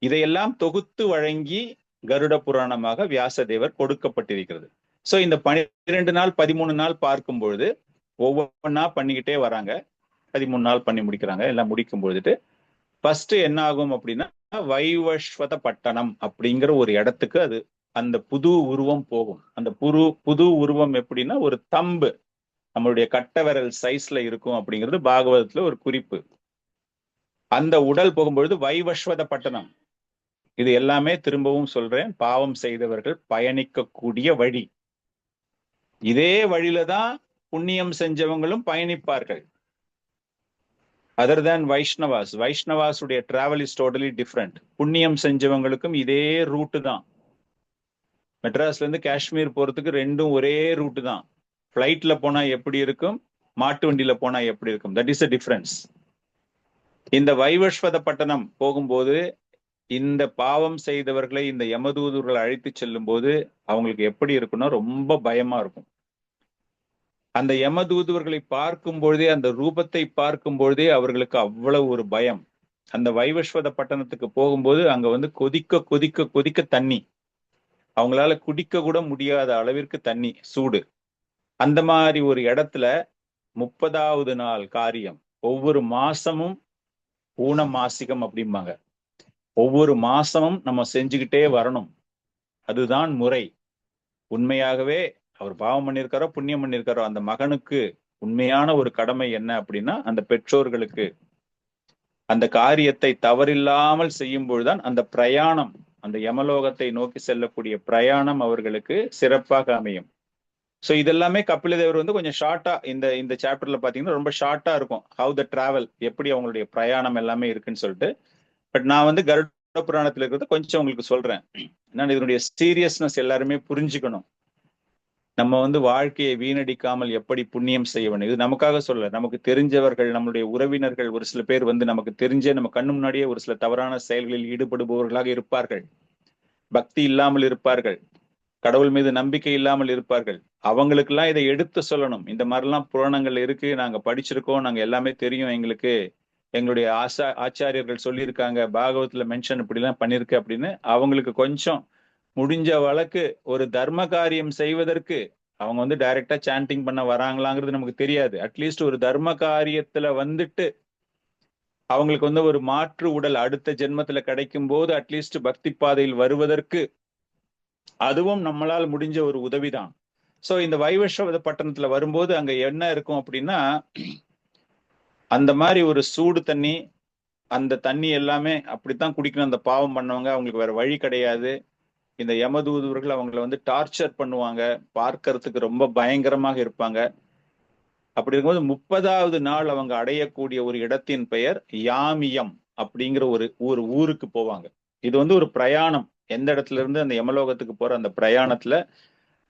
இதையெல்லாம் தொகுத்து வழங்கி கருட புராணமாக வியாசதேவர் கொடுக்கப்பட்டிருக்கிறது. சோ இந்த 12 நாள் 13 நாள் பார்க்கும் பொழுது ஒவ்வொன்றா பண்ணிக்கிட்டே வராங்க. 13 நாள் பண்ணி முடிக்கிறாங்க. எல்லாம் முடிக்கும் பொழுதுட்டு ஃபர்ஸ்ட் என்ன ஆகும் அப்படின்னா, வைவஸ்வத பட்டணம் அப்படிங்கிற ஒரு இடத்துக்கு அது அந்த புது உருவம் போகும். அந்த புது உருவம் எப்படின்னா, ஒரு தம்பு நம்மளுடைய கட்ட விரல் சைஸ்ல இருக்கும் அப்படிங்கிறது பாகவதத்துல ஒரு குறிப்பு. அந்த உடல் போகும்பொழுது வைவஸ்வத பட்டணம். இது எல்லாமே திரும்பவும் சொல்றேன், பாவம் செய்தவர்கள் பயணிக்கக்கூடிய வழி. இதே வழியில தான் புண்ணியம் செஞ்சவங்களும் பயணிப்பார்கள். Other than Vaishnavas. வைஷ்ணவாஸுடைய டிராவல் இஸ் டோட்டலி டிஃப்ரெண்ட். புண்ணியம் செஞ்சவங்களுக்கும் இதே ரூட்டு தான். மெட்ராஸ்ல இருந்து காஷ்மீர் போறதுக்கு ரெண்டும் ஒரே ரூட்டு தான். ஃபிளைட்ல போனா எப்படி இருக்கும், மாட்டு வண்டியில போனா எப்படி இருக்கும், தட் இஸ் அ டிஃபரன்ஸ். இந்த வைவஸ்வத பட்டணம் போகும்போது இந்த பாவம் செய்தவர்களை இந்த யமதூதர்கள் அழைத்து செல்லும் போது அவங்களுக்கு எப்படி இருக்குன்னா ரொம்ப பயமா இருக்கும். அந்த யமதூதர்களை பார்க்கும் பொழுதே, அந்த ரூபத்தை பார்க்கும் பொழுதே அவர்களுக்கு அவ்வளவு ஒரு பயம். அந்த வைவஸ்வத பட்டணத்துக்கு போகும்போது அங்க வந்து கொதிக்க கொதிக்க கொதிக்க தண்ணி, அவங்களால குடிக்க கூட முடியாத அளவிற்கு தண்ணி சூடு. அந்த மாதிரி ஒரு இடத்துல 30வது நாள் காரியம். ஒவ்வொரு மாசமும் ஊன மாசிகம் அப்படிம்பாங்க. ஒவ்வொரு மாசமும் நம்ம செஞ்சுக்கிட்டே வரணும். அதுதான் முறை. உண்மையாகவே அவர் பாவம் பண்ணியிருக்காரோ புண்ணியம் பண்ணியிருக்காரோ, அந்த மகனுக்கு உண்மையான ஒரு கடமை என்ன அப்படின்னா, அந்த பெற்றோர்களுக்கு அந்த காரியத்தை தவறில்லாமல் செய்யும் பொழுதுதான் அந்த பிரயாணம், அந்த யமலோகத்தை நோக்கி செல்லக்கூடிய பிரயாணம் அவர்களுக்கு சிறப்பாக அமையும். ஸோ இதெல்லாமே கபிலதேவர் வந்து கொஞ்சம் ஷார்ட்டா இந்த சாப்டர்ல பாத்தீங்கன்னா ரொம்ப ஷார்ட்டா இருக்கும். ஹவு த டிராவல், எப்படி அவங்களுடைய பிரயாணம் எல்லாமே இருக்குன்னு சொல்லிட்டு. பட் நான் வந்து கருட புராணத்துல இருக்கிறத கொஞ்சம் உங்களுக்கு சொல்றேன். நான் இதனுடைய சீரியஸ்னஸ் எல்லாருமே புரிஞ்சுக்கணும். நம்ம வந்து வாழ்க்கையை வீணடிக்காமல் எப்படி புண்ணியம் செய்ய வேண்டும். இது நமக்காக சொல்ல, நமக்கு தெரிஞ்சவர்கள், நம்மளுடைய உறவினர்கள், ஒரு சில பேர் வந்து நமக்கு தெரிஞ்ச நம்ம கண்ணு முன்னாடியே ஒரு சில தவறான செயல்களில் ஈடுபடுபவர்களாக இருப்பார்கள், பக்தி இல்லாமல் இருப்பார்கள், கடவுள் மீது நம்பிக்கை இல்லாமல் இருப்பார்கள். அவங்களுக்கெல்லாம் இதை எடுத்து சொல்லணும். இந்த மாதிரிலாம் புராணங்கள் இருக்கு, நாங்க படிச்சிருக்கோம், நாங்க எல்லாமே தெரியும் எங்களுக்கு, எங்களுடைய ஆச்சாரியர்கள் சொல்லியிருக்காங்க, பாகவத்துல மென்ஷன் இப்படிலாம் பண்ணிருக்கு அப்படின்னு அவங்களுக்கு கொஞ்சம் முடிஞ்ச வழக்கு ஒரு தர்ம காரியம் செய்வதற்கு அவங்க வந்து டைரக்டா சாண்டிங் பண்ண வராங்களாங்கிறது நமக்கு தெரியாது. அட்லீஸ்ட் ஒரு தர்ம காரியத்துல வந்துட்டு அவங்களுக்கு வந்து ஒரு மாற்று உடல் அடுத்த ஜென்மத்துல கிடைக்கும் போது அட்லீஸ்ட் பக்தி பாதையில் வருவதற்கு அதுவும் நம்மளால் முடிஞ்ச ஒரு உதவிதான். சோ இந்த வைவஸ்வத பட்டணத்துல வரும்போது அங்க என்ன இருக்கும் அப்படின்னா, அந்த மாதிரி ஒரு சூடு தண்ணி, அந்த தண்ணி எல்லாமே அப்படித்தான் குடிக்கணும். அந்த பாவம் பண்ணவங்க, அவங்களுக்கு வேற வழி கிடையாது. இந்த யமதூதர்கள் அவங்களை வந்து டார்ச்சர் பண்ணுவாங்க, பார்க்கறதுக்கு ரொம்ப பயங்கரமாக இருப்பாங்க. அப்படி இருக்கும்போது 30வது நாள் அவங்க அடையக்கூடிய ஒரு இடத்தின் பெயர் யாமியம் அப்படிங்கிற ஒரு ஊருக்கு போவாங்க. இது வந்து ஒரு பிரயாணம். எந்த இடத்துல இருந்து அந்த யமலோகத்துக்கு போற அந்த பிரயாணத்துல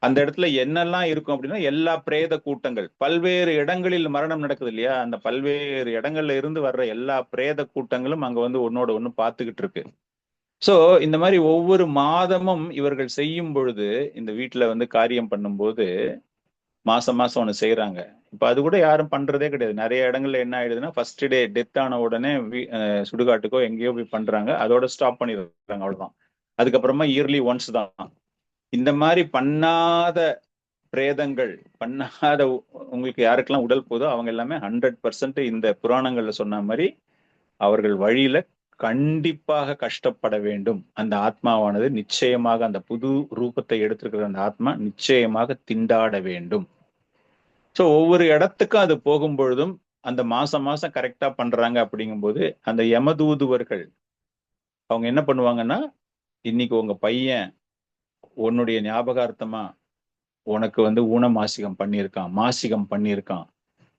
அந்த இடத்துல என்னெல்லாம் இருக்கும் அப்படின்னா, எல்லா பிரேத கூட்டங்கள், பல்வேறு இடங்களில் மரணம் நடக்குது இல்லையா, அந்த பல்வேறு இடங்கள்ல இருந்து வர்ற எல்லா பிரேத கூட்டங்களும் அங்க வந்து ஒன்னோட ஒண்ணு பார்த்துக்கிட்டு இருக்கு. சோ இந்த மாதிரி ஒவ்வொரு மாதமும் இவர்கள் செய்யும் பொழுது, இந்த வீட்டுல வந்து காரியம் பண்ணும்போது மாசம் மாசம் ஒண்ணு செய்யறாங்க. இப்ப அது கூட யாரும் பண்றதே கிடையாது. நிறைய இடங்கள்ல என்ன ஆயிடுதுன்னா, ஃபர்ஸ்ட் டே டெத் ஆன உடனே சுடுகாட்டுக்கோ எங்கேயோ போய் பண்றாங்க, அதோட ஸ்டாப் பண்ணிடுறாங்க, அவ்வளவுதான். அதுக்கப்புறமா இயர்லி ஒன்ஸ் தான். இந்த மாதிரி பண்ணாத பிரேதங்கள், பண்ணாத உங்களுக்கு யாருக்கெல்லாம் உடல் போதோ அவங்க எல்லாமே 100% இந்த புராணங்கள்ல சொன்ன மாதிரி அவர்கள் வழியில கண்டிப்பாக கஷ்டப்பட வேண்டும். அந்த ஆத்மாவானது நிச்சயமாக அந்த புது ரூபத்தை எடுத்திருக்கிற அந்த ஆத்மா நிச்சயமாக திண்டாட வேண்டும். சோ ஒவ்வொரு இடத்துக்கும் அது போகும் பொழுதும் அந்த மாசம் மாசம் கரெக்டா பண்றாங்க. அப்படிங்கும்போது அந்த யமதூதுவர்கள் அவங்க என்ன பண்ணுவாங்கன்னா, இன்னைக்கு உங்க பையன் உன்னுடைய ஞாபகார்த்தமா உனக்கு வந்து ஊனமாசிகம் மாசிகம் பண்ணியிருக்கான்,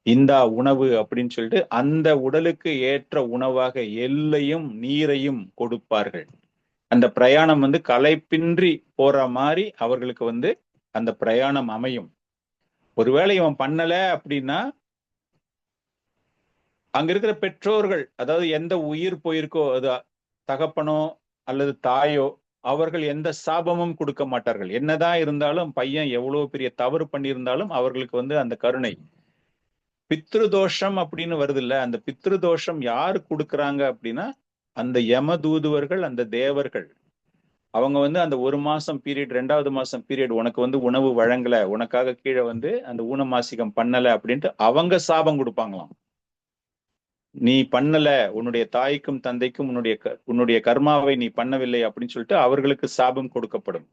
இந்தா உணவு அப்படின்னு சொல்லிட்டு அந்த உடலுக்கு ஏற்ற உணவாக எள்ளையும் நீரையும் கொடுப்பார்கள். அந்த பிரயாணம் வந்து களைப்பின்றி போற மாதிரி அவர்களுக்கு வந்து அந்த பிரயாணம் அமையும். ஒருவேளை இவன் பண்ணல அப்படின்னா அங்க இருக்கிற பெற்றோர்கள், அதாவது எந்த உயிர் போயிருக்கோ, அது தகப்பனோ அல்லது தாயோ, அவர்கள் எந்த சாபமும் கொடுக்க மாட்டார்கள். என்னதான் இருந்தாலும் பையன் எவ்வளவு பெரிய தவறு பண்ணியிருந்தாலும் அவர்களுக்கு வந்து அந்த கருணை. பித்ருதோஷம் அப்படின்னு வருது இல்ல, அந்த பித்ருதோஷம் யாரு கொடுக்குறாங்க அப்படின்னா அந்த யமதூதுவர்கள், அந்த தேவர்கள். அவங்க வந்து அந்த 1 மாசம் பீரியட், 2வது மாசம் பீரியட் உனக்கு வந்து உணவு வழங்கல, உனக்காக கீழே வந்து அந்த ஊனமாசிகம் பண்ணல அப்படின்ட்டு அவங்க சாபம் கொடுப்பாங்களாம். நீ பண்ணல, உன்னுடைய தாய்க்கும் தந்தைக்கும் உன்னுடைய கர்மாவை நீ பண்ணவில்லை அப்படின்னு சொல்லிட்டு அவர்களுக்கு சாபம் கொடுக்கப்படும்.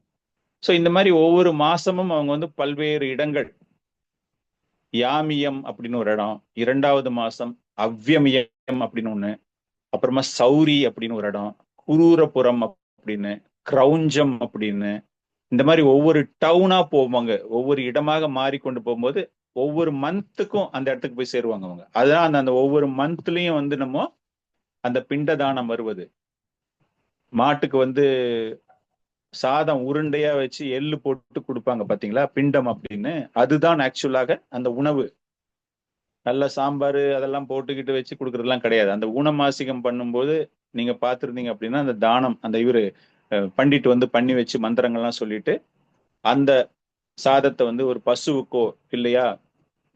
சோ இந்த மாதிரி ஒவ்வொரு மாசமும் அவங்க வந்து பல்வேறு இடங்கள், யாமியம் அப்படின்னு ஒரு இடம், 2வது மாசம் அவ்யமியம் அப்படின்னு ஒண்ணு, அப்புறமா சௌரி அப்படின்னு ஒரு இடம், குரூரபுரம் அப்படின்னு, கிரௌஞ்சம் அப்படின்னு, இந்த மாதிரி ஒவ்வொரு டவுனா போவாங்க. ஒவ்வொரு இடமாக மாறிக்கொண்டு போகும்போது ஒவ்வொரு மந்த்துக்கும் அந்த இடத்துக்கு போய் சேருவாங்க அவங்க. அதுதான் அந்த ஒவ்வொரு மந்த்லயும் வந்து நம்ம அந்த பிண்ட தானம் வருவது. மாட்டுக்கு வந்து சாதம் உருண்டையா வச்சு எள்ளு போட்டு கொடுப்பாங்க பாத்தீங்களா, பிண்டம் அப்படின்னு. அதுதான் ஆக்சுவலாக அந்த உணவு. நல்ல சாம்பார் அதெல்லாம் போட்டுக்கிட்டு வச்சு கொடுக்கறதுலாம் கிடையாது. அந்த ஊனமாசிகம் பண்ணும்போது நீங்க பார்த்திருந்தீங்க அப்படின்னா, அந்த தானம் அந்த இவரு பண்டிட் வந்து பண்ணி வச்சு மந்திரங்கள்லாம் சொல்லிட்டு அந்த சாதத்தை வந்து ஒரு பசுவுக்கோ இல்லையா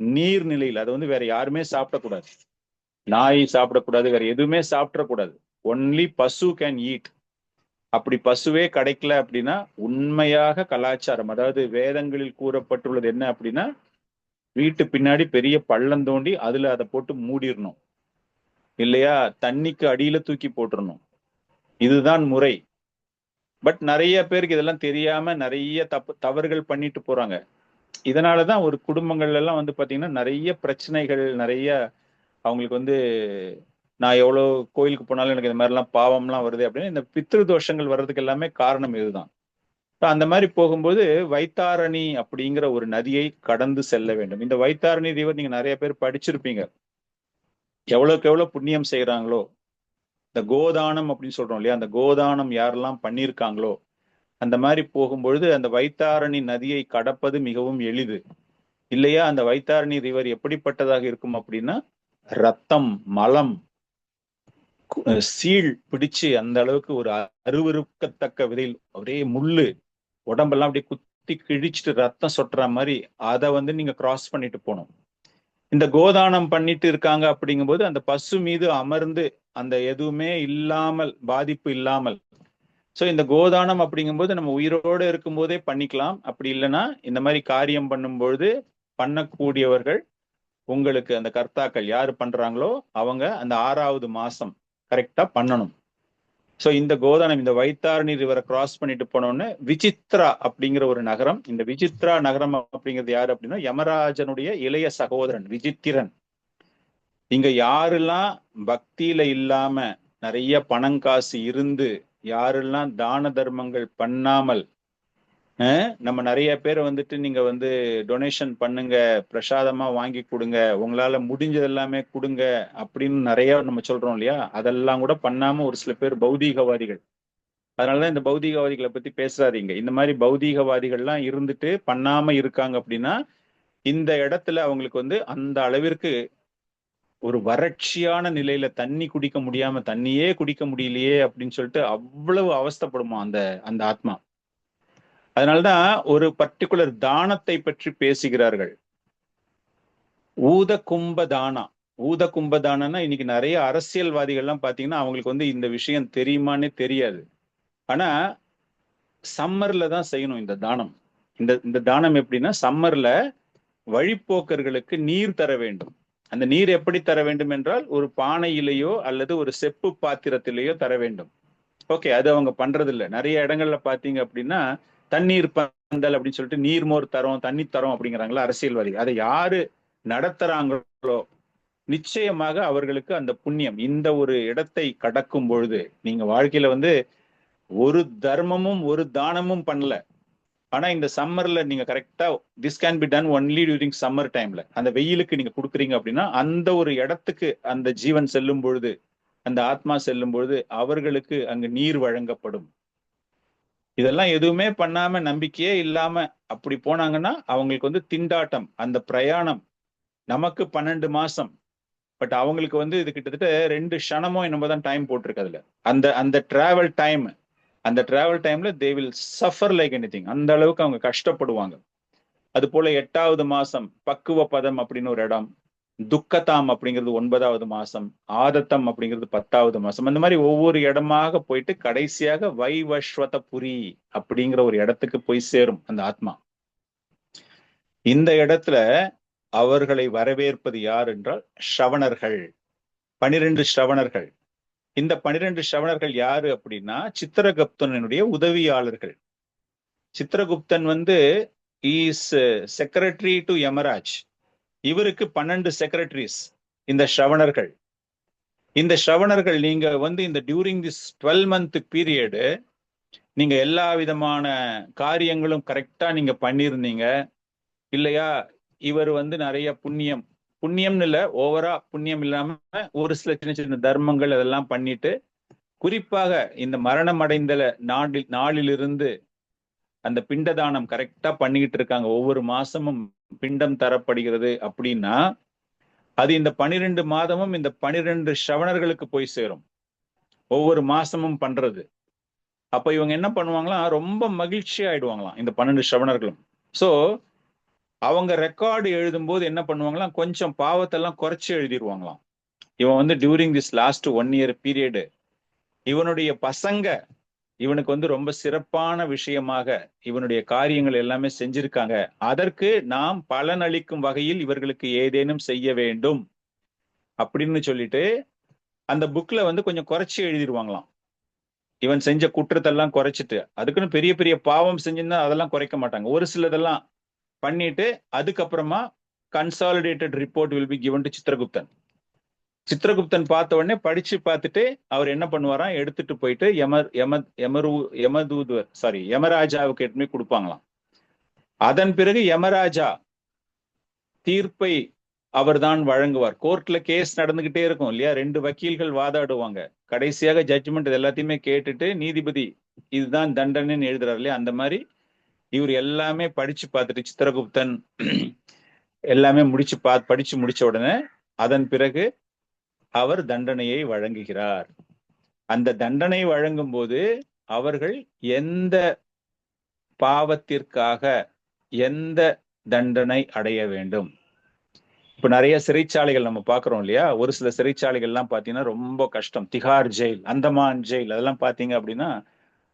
நீர்நிலையில், அதை வந்து வேற யாருமே சாப்பிடக்கூடாது, நாய் சாப்பிடக்கூடாது, வேற எதுவுமே சாப்பிடக்கூடாது, ஒன்லி பசு கேன் ஈட். அப்படி பசுவே கிடைக்கல அப்படின்னா உண்மையாக கலாச்சாரம், அதாவது வேதங்களில் கூறப்பட்டுள்ளது என்ன அப்படின்னா, வீட்டு பின்னாடி பெரிய பள்ளம் தோண்டி அதுல அதை போட்டு மூடிடணும், இல்லையா தண்ணிக்கு அடியில தூக்கி போட்டுறணும். இதுதான் முறை. பட் நிறைய பேருக்கு இதெல்லாம் தெரியாம நிறைய தவறுகள் பண்ணிட்டு போறாங்க. இதனாலதான் ஒரு குடும்பங்கள்ல எல்லாம் வந்து பாத்தீங்கன்னா நிறைய பிரச்சனைகள், நிறைய அவங்களுக்கு வந்து நான் எவ்வளவு கோயிலுக்கு போனாலும் எனக்கு இந்த மாதிரி எல்லாம் பாவம்லாம் வருது அப்படின்னு இந்த பித்ரு தோஷங்கள் வர்றதுக்கு எல்லாமே காரணம் இதுதான். அந்த மாதிரி போகும்போது வைத்தாரணி அப்படிங்கிற ஒரு நதியை கடந்து செல்ல வேண்டும். இந்த வைத்தாரணி ரிவர் நீங்க நிறைய பேர் படிச்சிருப்பீங்க. எவ்வளவுக்கு எவ்வளவு புண்ணியம் செய்யறாங்களோ, இந்த கோதானம் அப்படின்னு சொல்றோம் இல்லையா, அந்த கோதானம் யாரெல்லாம் பண்ணியிருக்காங்களோ அந்த மாதிரி போகும்பொழுது அந்த வைத்தாரணி நதியை கடப்பது மிகவும் எளிது இல்லையா. அந்த வைத்தாரணி ரிவர் எப்படிப்பட்டதாக இருக்கும் அப்படின்னா, ரத்தம், மலம், சீழ் பிடிச்சு அந்த அளவுக்கு ஒரு அருவருக்கத்தக்க விதையில் ஒரே முள்ளு உடம்பெல்லாம் அப்படியே குத்தி கிழிச்சிட்டு ரத்தம் சொட்டுற மாதிரி அதை நீங்க கிராஸ் பண்ணிட்டு போகணும். இந்த கோதானம் பண்ணிட்டு இருக்காங்க அப்படிங்கும்போது அந்த பசு மீது அமர்ந்து அந்த எதுவுமே இல்லாமல், பாதிப்பு இல்லாமல். ஸோ இந்த கோதானம் அப்படிங்கும்போது நம்ம உயிரோடு இருக்கும் போதே பண்ணிக்கலாம். அப்படி இல்லைன்னா இந்த மாதிரி காரியம் பண்ணும்பொழுது பண்ணக்கூடியவர்கள் உங்களுக்கு அந்த கர்த்தாக்கள் யாரு பண்றாங்களோ அவங்க அந்த 6வது மாசம் கரெக்டா பண்ணணும். ஸோ இந்த கோதானம், இந்த வைத்தாரணி ரிவரை கிராஸ் பண்ணிட்டு போனோன்னு விசித்ரா அப்படிங்கிற ஒரு நகரம். இந்த விசித்ரா நகரம் அப்படிங்கிறது யாரு அப்படின்னா யமராஜனுடைய இளைய சகோதரன் விசித்திரன். இங்க யாரெல்லாம் பக்தியில இல்லாம நிறைய பணங்காசு இருந்து யாரெல்லாம் தான தர்மங்கள் பண்ணாமல், நம்ம நிறைய பேர் நீங்க டொனேஷன் பண்ணுங்க, பிரசாதமா வாங்கி கொடுங்க, உங்களால முடிஞ்சது எல்லாமே கொடுங்க அப்படின்னு நிறைய நம்ம சொல்றோம் இல்லையா. அதெல்லாம் கூட பண்ணாம ஒரு சில பேர் பௌதீகவாதிகள். அதனாலதான் இந்த பௌதீகவாதிகளை பத்தி பேசுறாதீங்க. இந்த மாதிரி பௌதீகவாதிகள்லாம் இருந்துட்டு பண்ணாம இருக்காங்க அப்படின்னா இந்த இடத்துல அவங்களுக்கு அந்த அளவிற்கு ஒரு வறட்சியான நிலையில தண்ணி குடிக்க முடியாம, தண்ணியே குடிக்க முடியலையே அப்படின்னு சொல்லிட்டு அவ்வளவு அவஸ்தைப்படுமா அந்த ஆத்மா. அதனால்தான் ஒரு பர்டிகுலர் தானத்தை பற்றி பேசுகிறார்கள். ஊத கும்ப தானா. ஊத கும்ப தானம்னா இன்னைக்கு நிறைய அரசியல்வாதிகள்லாம் பாத்தீங்கன்னா அவங்களுக்கு இந்த விஷயம் தெரியுமானே தெரியாது. ஆனா சம்மர்ல தான் செய்யணும் இந்த தானம். இந்த தானம் எப்படின்னா, சம்மர்ல வழிப்போக்கர்களுக்கு நீர் தர வேண்டும். அந்த நீர் எப்படி தர வேண்டும் என்றால் ஒரு பானையிலேயோ அல்லது ஒரு செப்பு பாத்திரத்திலேயோ தர வேண்டும். ஓகே, அது அவங்க பண்றது இல்லை. நிறைய இடங்கள்ல பாத்தீங்க அப்படின்னா தண்ணீர் பந்தல் அப்படின்னு சொல்லிட்டு நீர்மோர் தரோம், தண்ணி தரோம் அப்படிங்கிறாங்களா அரசியல்வாதி. அதை யாரு நடத்துறாங்களோ நிச்சயமாக அவர்களுக்கு அந்த புண்ணியம். இந்த ஒரு இடத்தை கடக்கும் பொழுது நீங்க வாழ்க்கையில ஒரு தர்மமும் ஒரு தானமும் பண்ணல, ஆனா இந்த சம்மர்ல நீங்க கரெக்டா this can be done only during summer டைம்ல அந்த வெயிலுக்கு நீங்க கொடுக்குறீங்க அப்படின்னா அந்த ஒரு இடத்துக்கு அந்த ஜீவன் செல்லும் பொழுது, அந்த ஆத்மா செல்லும் பொழுது அவர்களுக்கு அங்கு நீர் வழங்கப்படும். இதெல்லாம் எதுவுமே பண்ணாம நம்பிக்கையே இல்லாம அப்படி போனாங்கன்னா அவங்களுக்கு திண்டாட்டம். அந்த பிரயாணம் நமக்கு 12 மாசம், பட் அவங்களுக்கு இது கிட்டத்தட்ட 2 க்ஷணமோ என்னமோ தான் டைம் போட்டிருக்கு அதுல. அந்த டிராவல் டைம், அந்த டிராவல் டைம்ல they will suffer like anything. அந்த அளவுக்கு அவங்க கஷ்டப்படுவாங்க. அது போல 8வது மாசம் பக்குவ பதம் அப்படின்னு ஒரு இடம், துக்கதாம் அப்படிங்கிறது 9வது மாசம், ஆதத்தம் அப்படிங்கிறது 10வது மாசம். அந்த மாதிரி ஒவ்வொரு இடமாக போயிட்டு கடைசியாக வைவஸ்வதபுரி அப்படிங்கிற ஒரு இடத்துக்கு போய் சேரும் அந்த ஆத்மா. இந்த இடத்துல அவர்களை வரவேற்பது யார் என்றால் ஸ்ரவணர்கள், 12 ஸ்ரவணர்கள். இந்த 12 ஸ்ரவணர்கள் யாரு அப்படின்னா சித்திரகுப்தனுடைய உதவியாளர்கள். Chitragupta is secretary to Yamraj. இவருக்கு 12 செக்ரட்டரிஸ் இந்த ஸ்ரவணர்கள். இந்த ஸ்ரவணர்கள் நீங்க இந்த டியூரிங் திஸ் 12 month பீரியடு நீங்க எல்லா விதமான காரியங்களும் கரெக்டா நீங்க பண்ணியிருந்தீங்க இல்லையா. இவர் நிறைய புண்ணியம்னு இல்ல, ஓவரா புண்ணியம் இல்லாம ஒரு சில சின்ன சின்ன தர்மங்கள் அதெல்லாம் பண்ணிட்டு, குறிப்பாக இந்த மரணம் அடைந்த நாளிலிருந்து அந்த பிண்டதானம் கரெக்டா பண்ணிக்கிட்டு இருக்காங்க. ஒவ்வொரு மாசமும் பிண்டம் தரப்படுகிறது அப்படின்னா அது இந்த 12 மாதமும் இந்த 12 ஸ்ரவணர்களுக்கு போய் சேரும். ஒவ்வொரு மாசமும் பண்றது. அப்ப இவங்க என்ன பண்ணுவாங்களாம், ரொம்ப மகிழ்ச்சி ஆயிடுவாங்களாம் இந்த 12 ஸ்ரவணர்களும். சோ அவங்க ரெக்கார்டு எழுதும் போது என்ன பண்ணுவாங்களாம், கொஞ்சம் பாவத்தெல்லாம் குறைச்சி எழுதிடுவாங்களாம். இவன் during this last 1 year period இவனுடைய பசங்க இவனுக்கு ரொம்ப சிறப்பான விஷயமாக இவனுடைய காரியங்கள் எல்லாமே செஞ்சிருக்காங்க. அதற்கு நாம் பலன் அளிக்கும் வகையில் இவர்களுக்கு ஏதேனும் செய்ய வேண்டும் அப்படின்னு சொல்லிட்டு அந்த புக்ல கொஞ்சம் குறைச்சி எழுதிடுவாங்களாம். இவன் செஞ்ச குற்றத்தெல்லாம் குறைச்சிட்டு, அதுக்குன்னு பெரிய பெரிய பாவம் செஞ்சிருந்தா அதெல்லாம் குறைக்க மாட்டாங்க. ஒரு சிலதெல்லாம் பண்ணிட்டு அதுக்கப்புறமா consolidated report will be given to Chitragupta. Chitragupta பார்த்த உடனே படிச்சு பார்த்துட்டு அவர் என்ன பண்ணுவாராம், எடுத்துட்டு போயிட்டு யமராஜாவுக்கு எடுத்துமே கொடுப்பாங்களாம். அதன் பிறகு யமராஜா தீர்ப்பை அவர் தான் வழங்குவார். கோர்ட்ல கேஸ் நடந்துகிட்டே இருக்கும் இல்லையா, 2 வக்கீல்கள் வாதாடுவாங்க. கடைசியாக ஜட்ஜ்மெண்ட் எல்லாத்தையுமே கேட்டுட்டு நீதிபதி இதுதான் தண்டனைன்னு எழுதுறாரு இல்லையா, அந்த மாதிரி இவர் எல்லாமே படிச்சு பார்த்துட்டு சித்திரகுப்தன் எல்லாமே படிச்சு முடிச்ச உடனே அதன் பிறகு அவர் தண்டனையை வழங்குகிறார். அந்த தண்டனை வழங்கும் போது அவர்கள் எந்த பாவத்திற்காக எந்த தண்டனை அடைய வேண்டும். இப்ப நிறைய சிறைச்சாலைகள் நம்ம பாக்குறோம் இல்லையா, ஒரு சில சிறைச்சாலைகள்லாம் பாத்தீங்கன்னா ரொம்ப கஷ்டம். திகார் ஜெயில், அந்தமான் ஜெயில், அதெல்லாம் பாத்தீங்க அப்படின்னா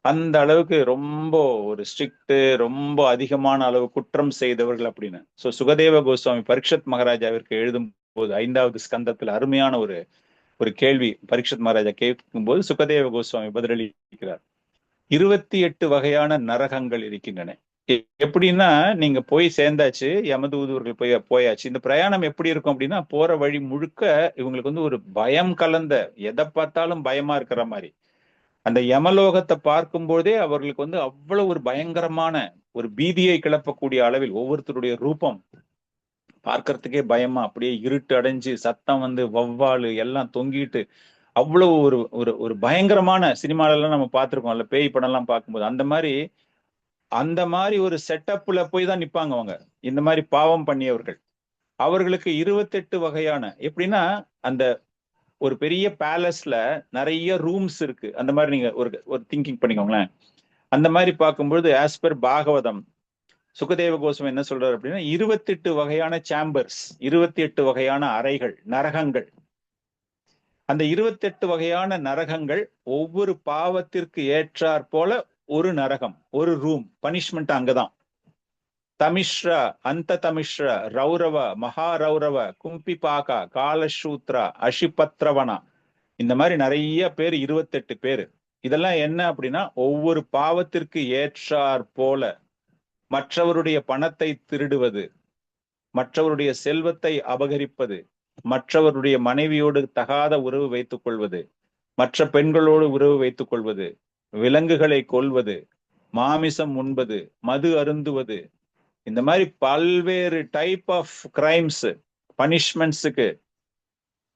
அந்த அளவுக்கு ரொம்ப ஒரு ஸ்ட்ரிக்ட், ரொம்ப அதிகமான அளவு குற்றம் செய்தவர்கள் அப்படின்னு. சோ சுகதேவ கோஸ்வாமி பரீட்சத் மகாராஜாவிற்கு எழுதும் போது 5வது ஸ்கந்தத்துல அருமையான ஒரு கேள்வி பரீட்சத் மகாராஜா கேட்கும் போது சுகதேவ கோஸ்வாமி பதிலளிக்கிறார். 28 வகையான நரகங்கள் இருக்கின்றன. எப்படின்னா, நீங்க போய் சேர்ந்தாச்சு, யமதூதர்கள் போயாச்சு. இந்த பிரயாணம் எப்படி இருக்கும் அப்படின்னா, போற வழி முழுக்க இவங்களுக்கு வந்து ஒரு பயம் கலந்த, எதை பார்த்தாலும் பயமா இருக்கிற மாதிரி. அந்த யமலோகத்தை பார்க்கும்போதே அவர்களுக்கு வந்து அவ்வளவு ஒரு பயங்கரமான ஒரு பீதியை கிளப்பக்கூடிய அளவில் ஒவ்வொருத்தருடைய ரூபம் பார்க்கறதுக்கே பயமா, அப்படியே இருட்டு அடைஞ்சு சத்தம் வந்து வௌவாலு எல்லாம் தொங்கிட்டு அவ்வளவு ஒரு ஒரு ஒரு பயங்கரமான சினிமாலெல்லாம் நம்ம பார்த்திருக்கோம் அல்ல, பேய் படம் எல்லாம் பார்க்கும்போது அந்த மாதிரி ஒரு செட்டப்ல போய் தான் நிப்பாங்க அவங்க. இந்த மாதிரி பாவம் பண்ணியவர்கள் அவர்களுக்கு 28 வகையான, எப்படின்னா அந்த ஒரு பெரிய பேலஸ்ல நிறைய ரூம்ஸ் இருக்கு. அந்த மாதிரி நீங்க ஒரு திங்கிங் பண்ணிக்கோங்களேன். அந்த மாதிரி பார்க்கும்பொழுது ஆஸ் பர் பாகவதம் சுகதேவ கோஸ்வாமி என்ன சொல்றாரு அப்படின்னா, 28 வகையான சேம்பர்ஸ், 28 வகையான அறைகள், நரகங்கள். அந்த 28 வகையான நரகங்கள் ஒவ்வொரு பாவத்திற்கு ஏற்றாற் போல ஒரு நரகம், ஒரு ரூம், பனிஷ்மெண்ட் அங்கதான். தமிஸ்ரா, அந்த தமிஸ்ரா, ரௌரவ, மகாரௌரவ, கும்பிபாகா, காலசூத்ரா, அஷிபத்ரவனா, இந்த மாதிரி நிறைய பேர், 28 பேரு. இதெல்லாம் என்ன அப்படின்னா, ஒவ்வொரு பாவத்திற்கு ஏற்றாற் போல மற்றவருடைய பணத்தை திருடுவது, மற்றவருடைய செல்வத்தை அபகரிப்பது, மற்றவருடைய மனைவியோடு தகாத உறவு வைத்துக் கொள்வது, மற்ற பெண்களோடு உறவு வைத்துக் கொள்வது, விலங்குகளை கொல்வது, மாமிசம் உண்பது, மது அருந்துவது, இந்த மாதிரி பல்வேறு டைப் ஆஃப் கிரைம்ஸ், பனிஷ்மெண்ட்ஸுக்கு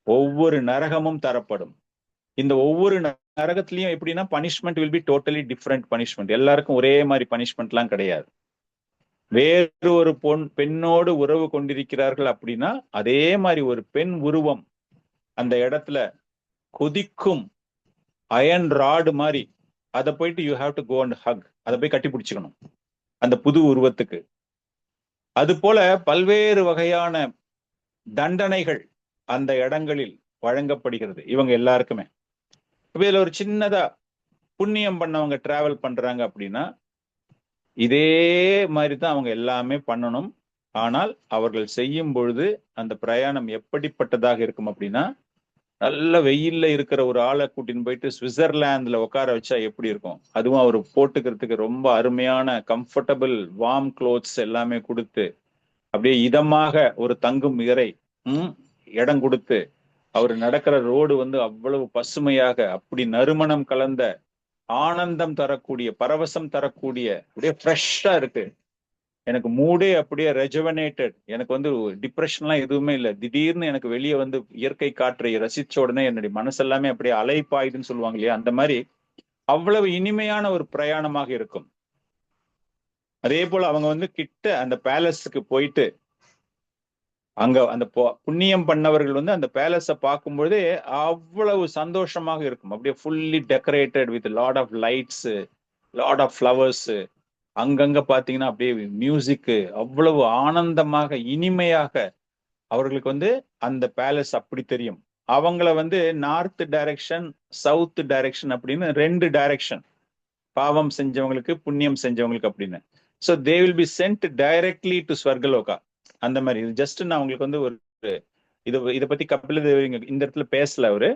ஒவ்வொரு நரகமும் தரப்படும். இந்த ஒவ்வொரு நரகத்திலையும் எப்படின்னா punishment will be totally different punishment. எல்லாருக்கும் ஒரே மாதிரி பனிஷ்மெண்ட்லாம் கிடையாது. வேறு ஒரு பெண்ணோடு உறவு கொண்டிருக்கிறார்கள் அப்படின்னா அதே மாதிரி ஒரு பெண் உருவம் அந்த இடத்துல கொதிக்கும் அயன் ராடு மாதிரி, அதை போயிட்டு you have to go and hug, அதை போய் கட்டி பிடிச்சுக்கணும் அந்த புது உருவத்துக்கு. அது போல பல்வேறு வகையான தண்டனைகள் அந்த இடங்களில் வழங்கப்படுகிறது இவங்க எல்லாருக்குமே. இதுல ஒரு சின்னதா புண்ணியம் பண்ணவங்க டிராவல் பண்றாங்க அப்படின்னா இதே மாதிரி தான் அவங்க எல்லாமே பண்ணணும். ஆனால் அவர்கள் செய்யும் பொழுது அந்த பிரயாணம் எப்படிப்பட்டதாக இருக்கும் அப்படின்னா, நல்ல வெயில்ல இருக்கிற ஒரு ஆளை கூட்டின்னு போயிட்டு சுவிட்சர்லாந்துல உட்கார வச்சா எப்படி இருக்கும், அதுவும் அவர் போட்டுக்கிறதுக்கு ரொம்ப அருமையான கம்ஃபர்டபுள் வார்ம் க்ளோத்ஸ் எல்லாமே கொடுத்து, அப்படியே இதமாக ஒரு தங்கும் இறை இடம் கொடுத்து, அவர் நடக்கிற ரோடு வந்து அவ்வளவு பசுமையாக, அப்படி நறுமணம் கலந்த, ஆனந்தம் தரக்கூடிய, பரவசம் தரக்கூடிய, அப்படியே ஃப்ரெஷ்ஷா இருக்கு. எனக்கு மூடே அப்படியே ரெஜுவனேட்டட். எனக்கு வந்து டிப்ரெஷன்லாம் எதுவுமே இல்லை. திடீர்னு எனக்கு வெளியே வந்து இயற்கை காற்றை ரசிச்ச உடனே என்னுடைய மனசெல்லாமே அப்படியே அலைப்பாயுதுன்னு சொல்லுவாங்க இல்லையா, அந்த மாதிரி அவ்வளவு இனிமையான ஒரு பிரயாணமாக இருக்கும். அதே போல அவங்க வந்து கிட்ட அந்த பேலஸுக்கு போயிட்டு அங்க அந்த புண்ணியம் பண்ணவர்கள் வந்து அந்த பேலஸை பார்க்கும்போதே அவ்வளவு சந்தோஷமாக இருக்கும். அப்படியே fully decorated with lot of lights, lot of flowers, அங்கங்க பாத்தீங்கன்னா அப்படியே மியூசிக், அவ்வளவு ஆனந்தமாக இனிமையாக அவர்களுக்கு வந்து அந்த பேலஸ் அப்படி தெரியும். அவங்கள வந்து நார்த் டைரக்ஷன், சவுத் டைரக்ஷன் அப்படின்னு 2 டைரக்ஷன், பாவம் செஞ்சவங்களுக்கு புண்ணியம் செஞ்சவங்களுக்கு அப்படின்னு. So they will be sent directly to Swargaloka. அந்த மாதிரி இது ஜஸ்ட் நான் உங்களுக்கு வந்து ஒரு இதை பத்தி கபில தேவர் இந்த இடத்துல பேசல அவரு,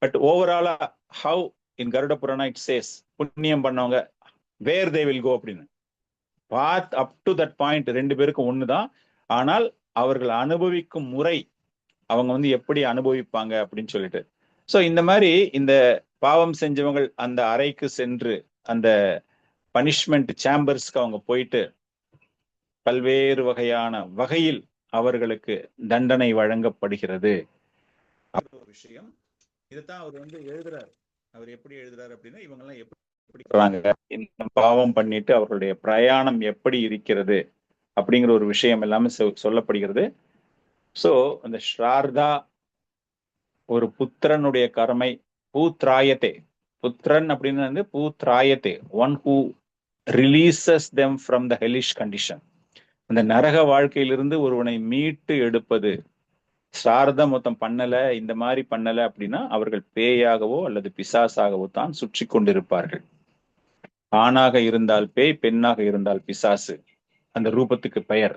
பட் ஓவராலா how in Garuda Purana it says, புண்ணியம் பண்ணவங்க வேர் தே வில் கோ அப்படின்னு. Both up to that point 2 பேருக்கும் ஒண்ணுதான். ஆனால் அவர்கள் அனுபவிக்கும் முறை, அவங்க வந்து எப்படி அனுபவிப்பாங்க அப்படின்னு சொல்லிட்டு. ஸோ இந்த மாதிரி இந்த பாவம் செஞ்சவங்க அந்த அறைக்கு சென்று அந்த பனிஷ்மெண்ட் சேம்பர்ஸ்க்கு அவங்க போயிட்டு பல்வேறு வகையான வகையில் அவர்களுக்கு தண்டனை வழங்கப்படுகிறது. ஒரு விஷயம் இதைத்தான் அவர் வந்து எழுதுறாரு. அவர் எப்படி எழுதுறாரு அப்படின்னா, இவங்க எல்லாம் எப்படி இந்த பாவம் பண்ணிட்டு அவர்களுடைய பிரயாணம் எப்படி இருக்கிறது அப்படிங்கிற ஒரு விஷயம் எல்லாமே சொல்லப்படுகிறது. சோ அந்த ஸ்ரார்தா ஒரு புத்திரனுடைய கர்மை, பூத்ராயத்தே, புத்திரன் அப்படின்னு வந்து பூத்ராயத்தே, one who releases them from the hellish condition. அந்த நரக வாழ்க்கையிலிருந்து ஒருவனை மீட்டு எடுப்பது. ஸ்ரார்த்தம் மொத்தம் பண்ணல, இந்த மாதிரி பண்ணல அப்படின்னா அவர்கள் பேயாகவோ அல்லது பிசாசாகவோ தான் சுற்றி கொண்டிருப்பார்கள். ஆணாக இருந்தால் பேய், பெண்ணாக இருந்தால் பிசாசு, அந்த ரூபத்துக்கு பெயர்.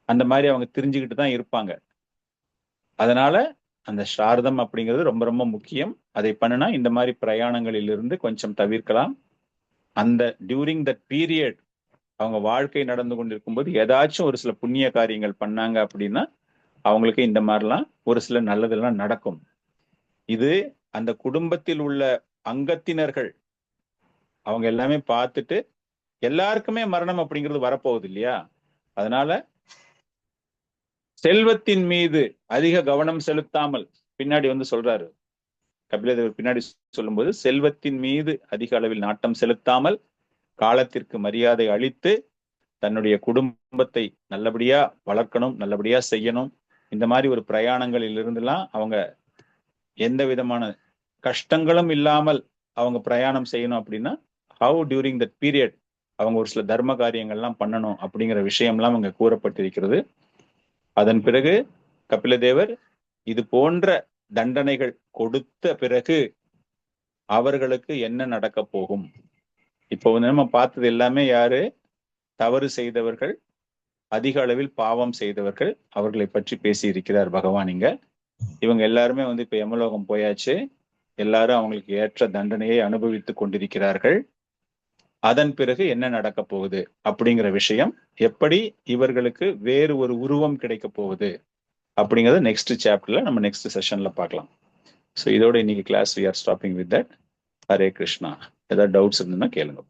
அந்த மாதிரி அவங்க தெரிஞ்சுக்கிட்டு தான் இருப்பாங்க. அதனால அந்த ஸ்ரார்த்தம் அப்படிங்கிறது ரொம்ப ரொம்ப முக்கியம். அதை பண்ணுனா இந்த மாதிரி பிரயாணங்களில் இருந்து கொஞ்சம் தவிர்க்கலாம். அந்த டியூரிங் தட் பீரியட் அவங்க வாழ்க்கை நடந்து கொண்டிருக்கும் போது ஏதாச்சும் ஒரு சில புண்ணிய காரியங்கள் பண்ணாங்க அப்படின்னா அவங்களுக்கு இந்த மாதிரிலாம் ஒரு சில நல்லதெல்லாம் நடக்கும். இது அந்த குடும்பத்தில் உள்ள அங்கத்தினர்கள் அவங்க எல்லாமே பார்த்துட்டு எல்லாருக்குமே மரணம் அப்படிங்கிறது வரப்போகுது இல்லையா? அதனால செல்வத்தின் மீது அதிக கவனம் செலுத்தாமல், பின்னாடி வந்து சொல்றாரு கபிலதேவர் பின்னாடி சொல்லும்போது, செல்வத்தின் மீது அதிக அளவில் நாட்டம் செலுத்தாமல் காலத்திற்கு மரியாதை அளித்து தன்னுடைய குடும்பத்தை நல்லபடியா வளர்க்கணும், நல்லபடியா செய்யணும். இந்த மாதிரி ஒரு பிரயாணங்களில் இருந்துலாம் அவங்க எந்த விதமான கஷ்டங்களும் இல்லாமல் அவங்க பிரயாணம் செய்யணும் அப்படின்னா ஹவு டியூரிங் தட் பீரியட் அவங்க ஒரு சில தர்ம காரியங்கள்லாம் பண்ணணும் அப்படிங்கிற விஷயம்லாம் அங்க கூறப்பட்டிருக்கிறது. அதன் பிறகு கபிலதேவர் இது போன்ற தண்டனைகள் கொடுத்த பிறகு அவர்களுக்கு என்ன நடக்க போகும். இப்போ வந்து நம்ம பார்த்தது எல்லாமே யாரு? தவறு செய்தவர்கள், அதிக அளவில் பாவம் செய்தவர்கள், அவர்களை பற்றி பேசி இருக்கிறார் பகவான் இங்க. இவங்க எல்லாருமே வந்து இப்ப யமலோகம் போயாச்சு, எல்லாரும் அவங்களுக்கு ஏற்ற தண்டனையை அனுபவித்துக் கொண்டிருக்கிறார்கள். அதன் பிறகு என்ன நடக்க போகுது அப்படிங்கிற விஷயம், எப்படி இவர்களுக்கு வேறு ஒரு உருவம் கிடைக்க போகுது அப்படிங்கறத நெக்ஸ்ட் சாப்டர்ல நம்ம நெக்ஸ்ட் செஷன்ல பார்க்கலாம். ஸோ இதோட இன்னைக்கு class we are stopping with that. Hare Krishna. ஏதாவது டவுட்ஸ் இருந்ததுன்னா கேளுங்க.